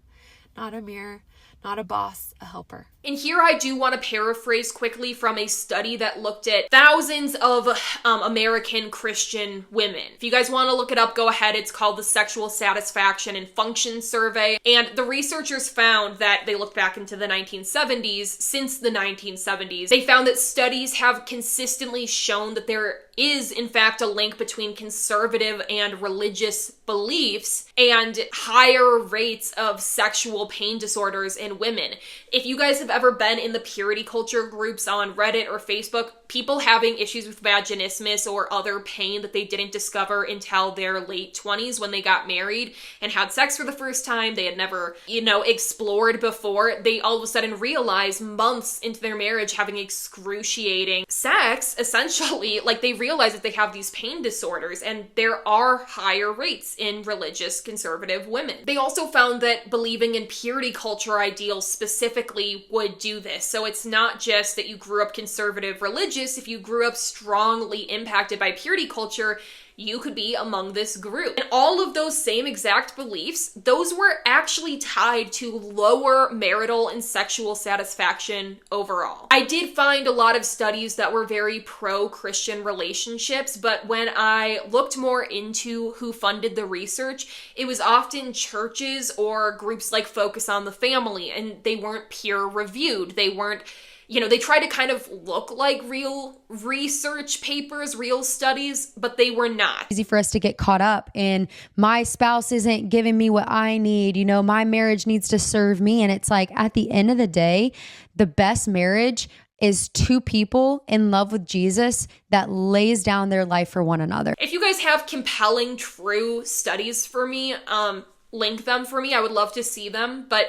not a mirror, not a boss, a helper. And here I do want to paraphrase quickly from a study that looked at thousands of American Christian women. If you guys want to look it up, go ahead. It's called the Sexual Satisfaction and Function Survey. And the researchers found that they looked back into the 1970s. Since the 1970s, they found that studies have consistently shown that there is, in fact, a link between conservative and religious beliefs and higher rates of sexual pain disorders in women. If you guys have ever been in the purity culture groups on Reddit or Facebook, people having issues with vaginismus or other pain that they didn't discover until their late 20s when they got married and had sex for the first time, they had never, explored before, they all of a sudden realize months into their marriage having excruciating sex, essentially, like they realize realize that they have these pain disorders, and there are higher rates in religious conservative women. They also found that believing in purity culture ideals specifically would do this. So it's not just that you grew up conservative religious. If you grew up strongly impacted by purity culture, you could be among this group. And all of those same exact beliefs, those were actually tied to lower marital and sexual satisfaction overall. I did find a lot of studies that were very pro-Christian relationships, but when I looked more into who funded the research, it was often churches or groups like Focus on the Family, and they weren't peer-reviewed. They weren't, they try to kind of look like real research papers, real studies, but they were not. Easy for us to get caught up in my spouse isn't giving me what I need. My marriage needs to serve me. And it's like, at the end of the day, the best marriage is two people in love with Jesus that lays down their life for one another. If you guys have compelling, true studies for me, link them for me. I would love to see them. But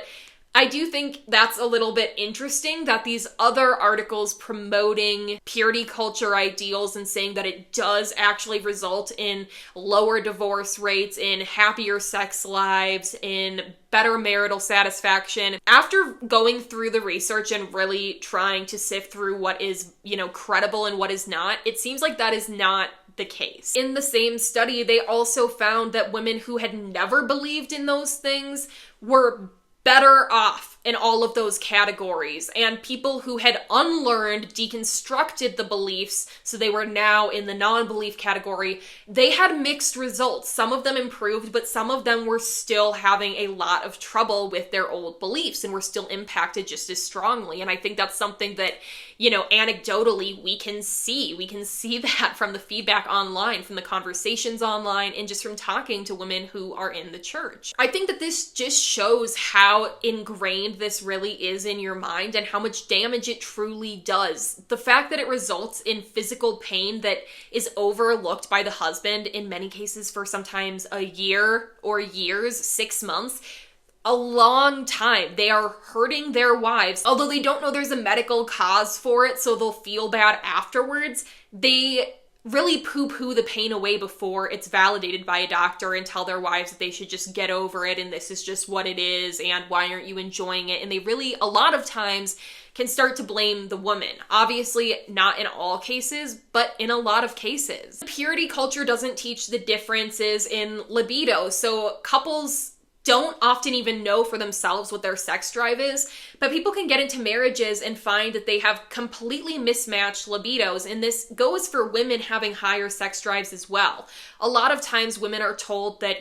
I do think that's a little bit interesting that these other articles promoting purity culture ideals and saying that it does actually result in lower divorce rates, in happier sex lives, in better marital satisfaction. After going through the research and really trying to sift through what is, credible and what is not, it seems like that is not the case. In the same study, they also found that women who had never believed in those things were better off in all of those categories, and people who had unlearned, deconstructed the beliefs, so they were now in the non-belief category, they had mixed results. Some of them improved, but some of them were still having a lot of trouble with their old beliefs and were still impacted just as strongly. And I think that's something that, anecdotally we can see. We can see that from the feedback online, from the conversations online, and just from talking to women who are in the church. I think that this just shows how ingrained this really is in your mind and how much damage it truly does. The fact that it results in physical pain that is overlooked by the husband, in many cases for sometimes a year or years, 6 months, a long time. They are hurting their wives. Although they don't know there's a medical cause for it, so they'll feel bad afterwards, they really poo-poo the pain away before it's validated by a doctor and tell their wives that they should just get over it and this is just what it is and why aren't you enjoying it? And they really, a lot of times, can start to blame the woman. Obviously, not in all cases, but in a lot of cases. Purity culture doesn't teach the differences in libido, so couples don't often even know for themselves what their sex drive is, but people can get into marriages and find that they have completely mismatched libidos, and this goes for women having higher sex drives as well. A lot of times women are told that,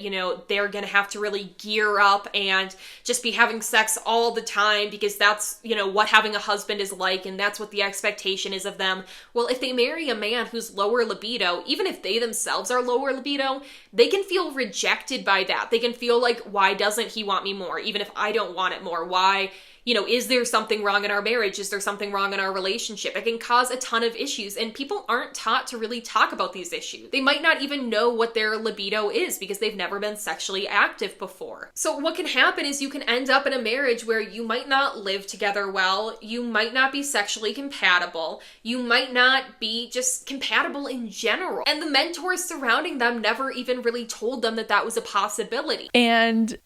they're gonna have to really gear up and just be having sex all the time because that's, what having a husband is like, and that's what the expectation is of them. Well, if they marry a man who's lower libido, even if they themselves are lower libido, they can feel rejected by that. They can feel like, why doesn't he want me more? Even if I don't want it more, why? Is there something wrong in our marriage? Is there something wrong in our relationship? It can cause a ton of issues, and people aren't taught to really talk about these issues. They might not even know what their libido is because they've never been sexually active before. So what can happen is you can end up in a marriage where you might not live together well, you might not be sexually compatible, you might not be just compatible in general, and the mentors surrounding them never even really told them that that was a possibility. And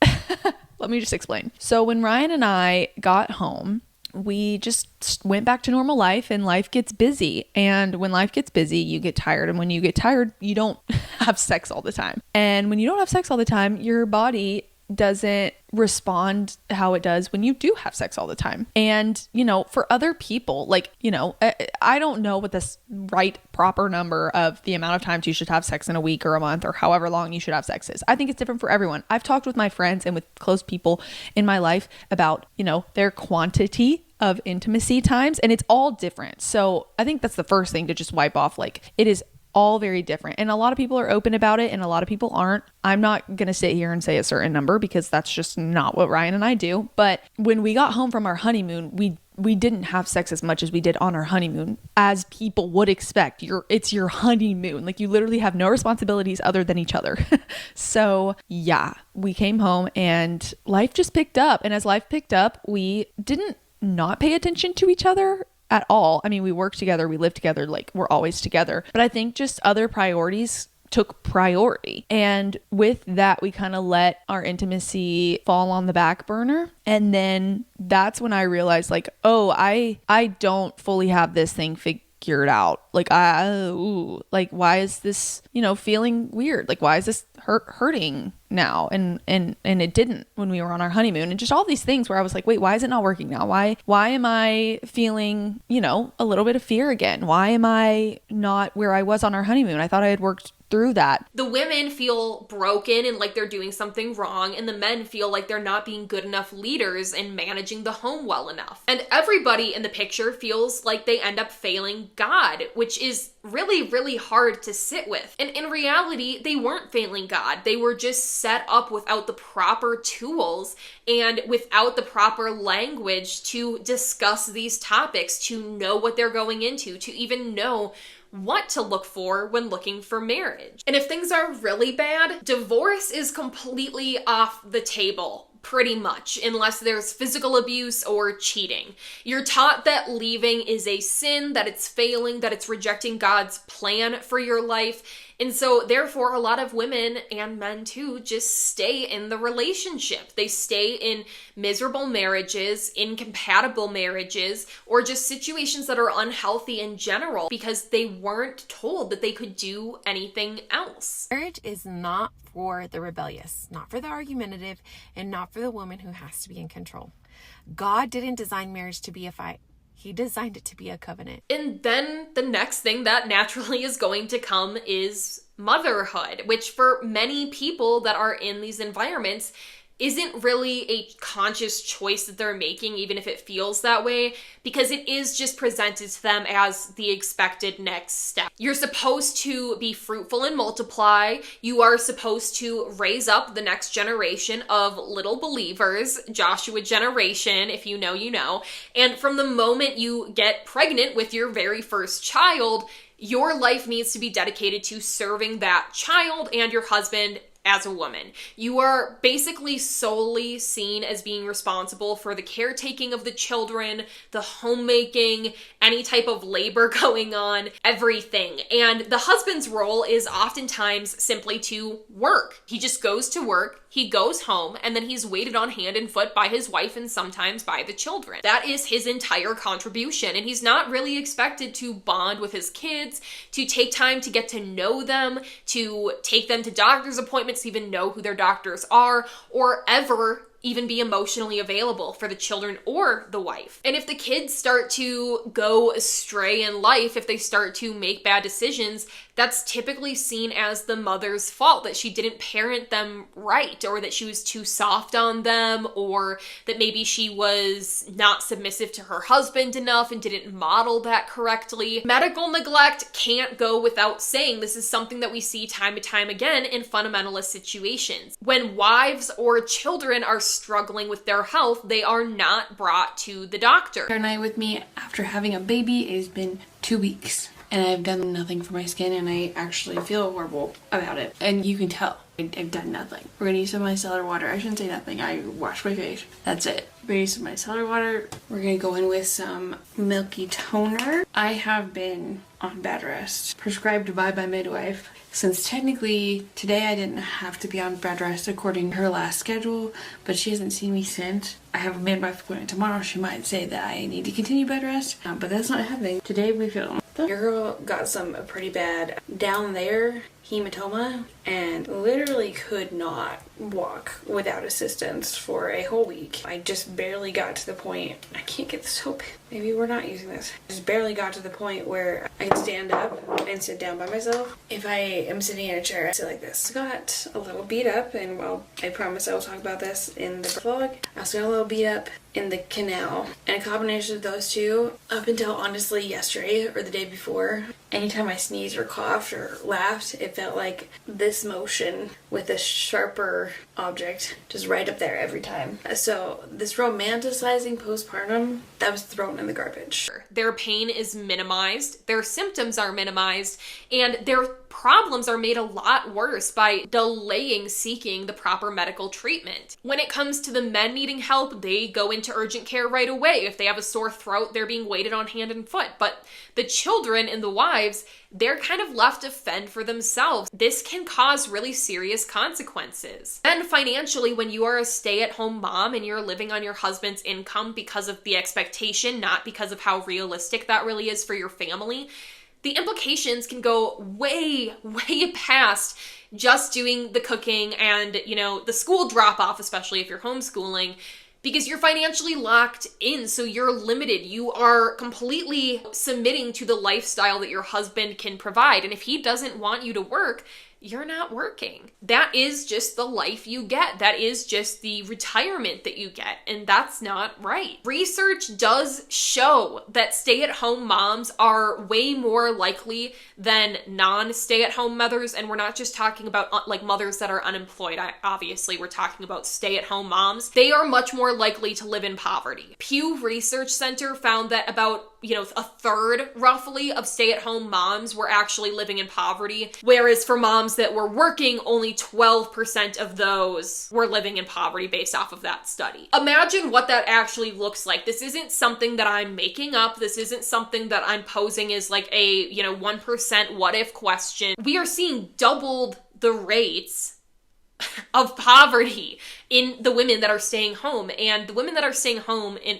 let me just explain. So when Ryan and I got home, we just went back to normal life, and life gets busy. And when life gets busy, you get tired. And when you get tired, you don't have sex all the time. And when you don't have sex all the time, your body doesn't respond how it does when you do have sex all the time. And, for other people, I don't know what this right proper number of the amount of times you should have sex in a week or a month or however long you should have sex is. I think it's different for everyone. I've talked with my friends and with close people in my life about, their quantity of intimacy times, and it's all different. So I think that's the first thing to just wipe off. It is all very different. And a lot of people are open about it and a lot of people aren't. I'm not going to sit here and say a certain number because that's just not what Ryan and I do. But when we got home from our honeymoon, we didn't have sex as much as we did on our honeymoon, as people would expect. It's your honeymoon. You literally have no responsibilities other than each other. So yeah, we came home and life just picked up. And as life picked up, we didn't not pay attention to each other at all. I mean, we work together, we live together, like we're always together. But I think just other priorities took priority. And with that, we kind of let our intimacy fall on the back burner. And then that's when I realized like, oh, I don't fully have this thing figured out. Like, why is this, feeling weird? Like, why is this hurting now? And it didn't when we were on our honeymoon, and just all these things where I was like, wait, why is it not working now? Why am I feeling, a little bit of fear again? Why am I not where I was on our honeymoon? I thought I had worked through that. The women feel broken and like they're doing something wrong, and the men feel like they're not being good enough leaders and managing the home well enough. And everybody in the picture feels like they end up failing God, which is really, really hard to sit with. And in reality, they weren't failing God. They were just set up without the proper tools and without the proper language to discuss these topics, to know what they're going into, to even know what to look for when looking for marriage. And if things are really bad, divorce is completely off the table, pretty much, unless there's physical abuse or cheating. You're taught that leaving is a sin, that it's failing, that it's rejecting God's plan for your life. And so therefore, a lot of women and men too just stay in the relationship. They stay in miserable marriages, incompatible marriages, or just situations that are unhealthy in general because they weren't told that they could do anything else. Marriage is not for the rebellious, not for the argumentative, and not for the woman who has to be in control. God didn't design marriage to be a fight. He designed it to be a covenant. And then the next thing that naturally is going to come is motherhood, which for many people that are in these environments isn't really a conscious choice that they're making, even if it feels that way, because it is just presented to them as the expected next step. You're supposed to be fruitful and multiply. You are supposed to raise up the next generation of little believers, Joshua generation, if you know, you know. And from the moment you get pregnant with your very first child, your life needs to be dedicated to serving that child and your husband as a woman. You are basically solely seen as being responsible for the caretaking of the children, the homemaking, any type of labor going on, everything. And the husband's role is oftentimes simply to work. He just goes to work, he goes home, and then he's waited on hand and foot by his wife and sometimes by the children. That is his entire contribution, and he's not really expected to bond with his kids, to take time to get to know them, to take them to doctor's appointments, even know who their doctors are, or ever even be emotionally available for the children or the wife. And if the kids start to go astray in life, if they start to make bad decisions, that's typically seen as the mother's fault, that she didn't parent them right, or that she was too soft on them, or that maybe she was not submissive to her husband enough and didn't model that correctly. Medical neglect can't go without saying. This is something that we see time and time again in fundamentalist situations. When wives or children are struggling with their health, they are not brought to the doctor. Our night with me after having a baby has been 2 weeks. And I've done nothing for my skin, and I actually feel horrible about it. And you can tell I've done nothing. We're gonna use some micellar water. I shouldn't say nothing. I wash my face. That's it. We're gonna use some micellar water. We're gonna go in with some milky toner. I have been on bed rest, prescribed by my midwife. Since technically today I didn't have to be on bed rest according to her last schedule, but she hasn't seen me since. I have a midwife appointment tomorrow. She might say that I need to continue bed rest, but that's not happening. Today we film. Your girl got some pretty bad down there hematoma and literally could not walk without assistance for a whole week. I just barely got to the point, I can't get this open. Maybe we're not using this. Just barely got to the point where I can stand up and sit down by myself. If I am sitting in a chair, I sit like this. Got a little beat up, and well, I promise I will talk about this in the vlog. I also got a little beat up in the canal. And a combination of those two, up until honestly yesterday or the day before, anytime I sneezed or coughed or laughed, it felt like this motion with a sharper object, just right up there every time. So this romanticizing postpartum, that was thrown in the garbage. Their pain is minimized, their symptoms are minimized, and their problems are made a lot worse by delaying seeking the proper medical treatment. When it comes to the men needing help, they go into urgent care right away. If they have a sore throat, they're being waited on hand and foot. But the children and the wives, they're kind of left to fend for themselves. This can cause really serious consequences. And financially, when you are a stay-at-home mom and you're living on your husband's income because of the expectation, not because of how realistic that really is for your family, the implications can go way, way past just doing the cooking and, the school drop-off, especially if you're homeschooling, because you're financially locked in, so you're limited. You are completely submitting to the lifestyle that your husband can provide. And if he doesn't want you to work, you're not working. That is just the life you get. That is just the retirement that you get. And that's not right. Research does show that stay-at-home moms are way more likely than non-stay-at-home mothers. And we're not just talking about like mothers that are unemployed. Obviously, we're talking about stay-at-home moms. They are much more likely to live in poverty. Pew Research Center found that about a third roughly of stay-at-home moms were actually living in poverty, whereas for moms that were working, only 12% of those were living in poverty based off of that study. Imagine what that actually looks like. This isn't something that I'm making up. This isn't something that I'm posing as like a, 1% what if question. We are seeing doubled the rates of poverty in the women that are staying home. And the women that are staying home in,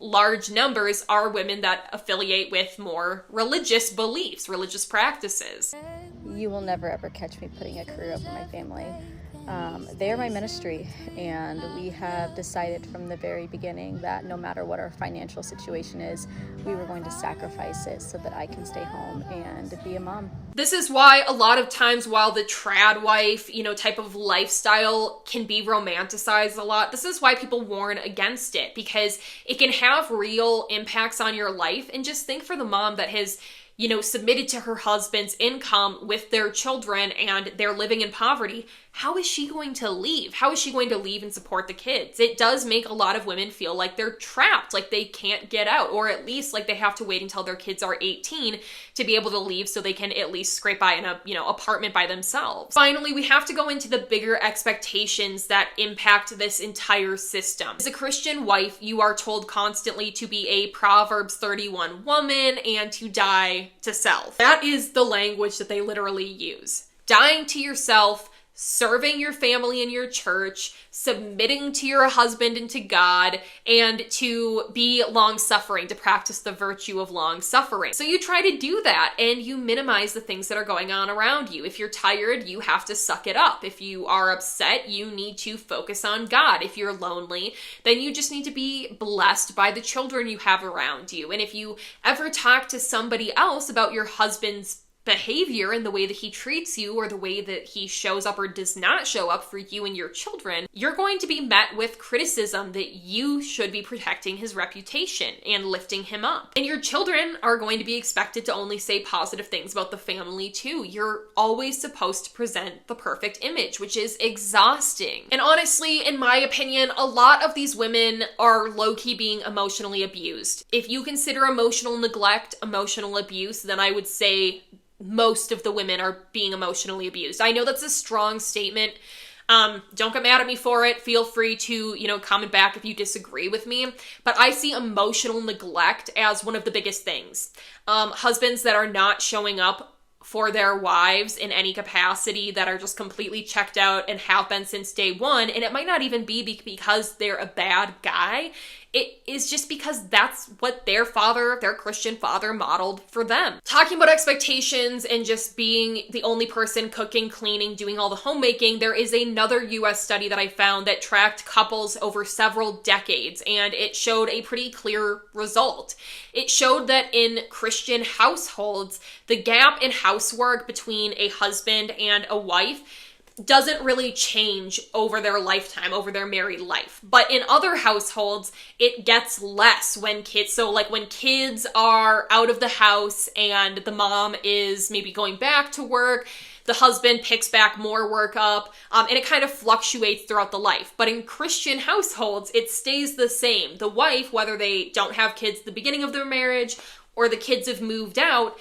large numbers are women that affiliate with more religious beliefs, religious practices. You will never ever catch me putting a career over my family. They are my ministry, and we have decided from the very beginning that no matter what our financial situation is, we were going to sacrifice it so that I can stay home and be a mom. This is why a lot of times while the trad wife, type of lifestyle can be romanticized a lot, this is why people warn against it, because it can have real impacts on your life. And just think for the mom that has submitted to her husband's income with their children and they're living in poverty. How is she going to leave? How is she going to leave and support the kids? It does make a lot of women feel like they're trapped, like they can't get out, or at least like they have to wait until their kids are 18 to be able to leave so they can at least scrape by in a, apartment by themselves. Finally, we have to go into the bigger expectations that impact this entire system. As a Christian wife, you are told constantly to be a Proverbs 31 woman and to die to self. That is the language that they literally use. Dying to yourself, serving your family and your church, submitting to your husband and to God, and to be long-suffering, to practice the virtue of long-suffering. So you try to do that, and you minimize the things that are going on around you. If you're tired, you have to suck it up. If you are upset, you need to focus on God. If you're lonely, then you just need to be blessed by the children you have around you. And if you ever talk to somebody else about your husband's behavior and the way that he treats you or the way that he shows up or does not show up for you and your children, you're going to be met with criticism that you should be protecting his reputation and lifting him up. And your children are going to be expected to only say positive things about the family too. You're always supposed to present the perfect image, which is exhausting. And honestly, in my opinion, a lot of these women are low-key being emotionally abused. If you consider emotional neglect emotional abuse, then I would say most of the women are being emotionally abused. I know that's a strong statement. Don't get mad at me for it. Feel free to, comment back if you disagree with me. But I see emotional neglect as one of the biggest things. Husbands that are not showing up for their wives in any capacity, that are just completely checked out and have been since day one. And it might not even be because they're a bad guy. It is just because that's what their Christian father modeled for them. Talking about expectations and just being the only person cooking, cleaning, doing all the homemaking, there is another US study that I found that tracked couples over several decades, and it showed a pretty clear result. It showed that in Christian households, the gap in housework between a husband and a wife doesn't really change over their lifetime, over their married life. But in other households, it gets less when kids are out of the house and the mom is maybe going back to work, the husband picks back more work up, and it kind of fluctuates throughout the life. But in Christian households, it stays the same. The wife, whether they don't have kids at the beginning of their marriage or the kids have moved out,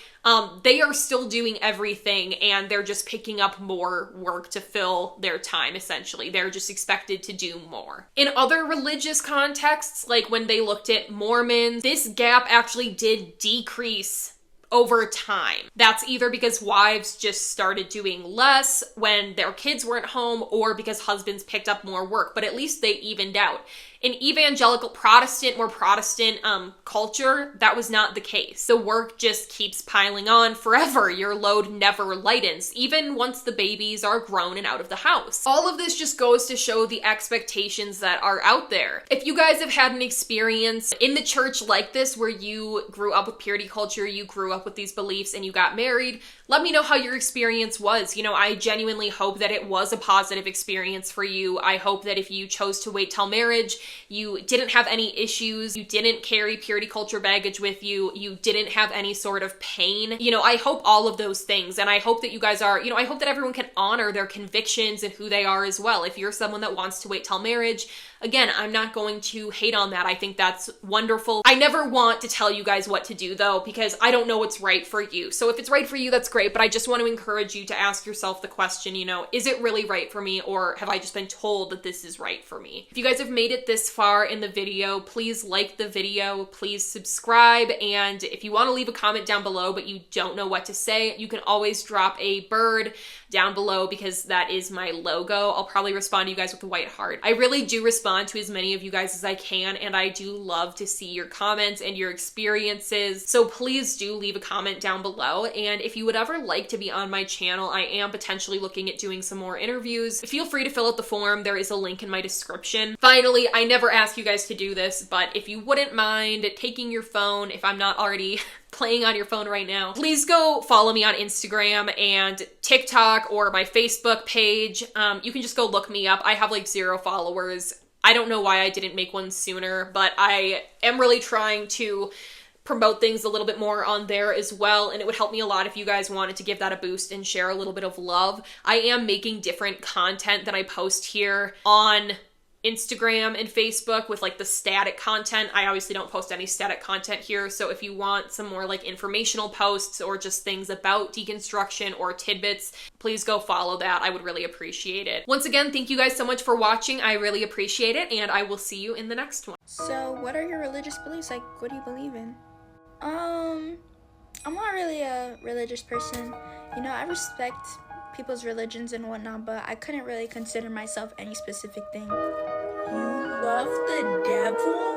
they are still doing everything, and they're just picking up more work to fill their time, essentially. They're just expected to do more. In other religious contexts, like when they looked at Mormons, this gap actually did decrease over time. That's either because wives just started doing less when their kids weren't home, or because husbands picked up more work, but at least they evened out. In evangelical Protestant, more Protestant culture, that was not the case. The work just keeps piling on forever. Your load never lightens, even once the babies are grown and out of the house. All of this just goes to show the expectations that are out there. If you guys have had an experience in the church like this, where you grew up with purity culture, you grew up with these beliefs, and you got married, let me know how your experience was. You know, I genuinely hope that it was a positive experience for you. I hope that if you chose to wait till marriage, you didn't have any issues, you didn't carry purity culture baggage with you, you didn't have any sort of pain. You know, I hope all of those things, and I hope that you guys are, you know, I hope that everyone can honor their convictions and who they are as well. If you're someone that wants to wait till marriage, again, I'm not going to hate on that. I think that's wonderful. I never want to tell you guys what to do though, because I don't know what's right for you. So if it's right for you, that's great, but I just want to encourage you to ask yourself the question, you know, is it really right for me, or have I just been told that this is right for me? If you guys have made it this far in the video, please like the video, please subscribe, and if you want to leave a comment down below but you don't know what to say, you can always drop a bird down below, because that is my logo. I'll probably respond to you guys with a white heart. I really do respond to as many of you guys as I can, and I do love to see your comments and your experiences, so please do leave a comment down below. And if you would ever like to be on my channel, I am potentially looking at doing some more interviews. Feel free to fill out the form. There is a link in my description. Finally, I never ask you guys to do this, but if you wouldn't mind taking your phone, if I'm not already playing on your phone right now, please go follow me on Instagram and TikTok or my Facebook page. You can just go look me up. I have like 0 followers. I don't know why I didn't make one sooner, but I am really trying to promote things a little bit more on there as well, and it would help me a lot if you guys wanted to give that a boost and share a little bit of love. I am making different content that I post here on Instagram and Facebook with like the static content. I obviously don't post any static content here, so if you want some more like informational posts or just things about deconstruction or tidbits, please go follow that. I would really appreciate it. Once again, thank you guys so much for watching. I really appreciate it, and I will see you in the next one. So what are your religious beliefs? Like, what do you believe in? I'm not really a religious person. You know, I respect people's religions and whatnot, but I couldn't really consider myself any specific thing. You love the devil?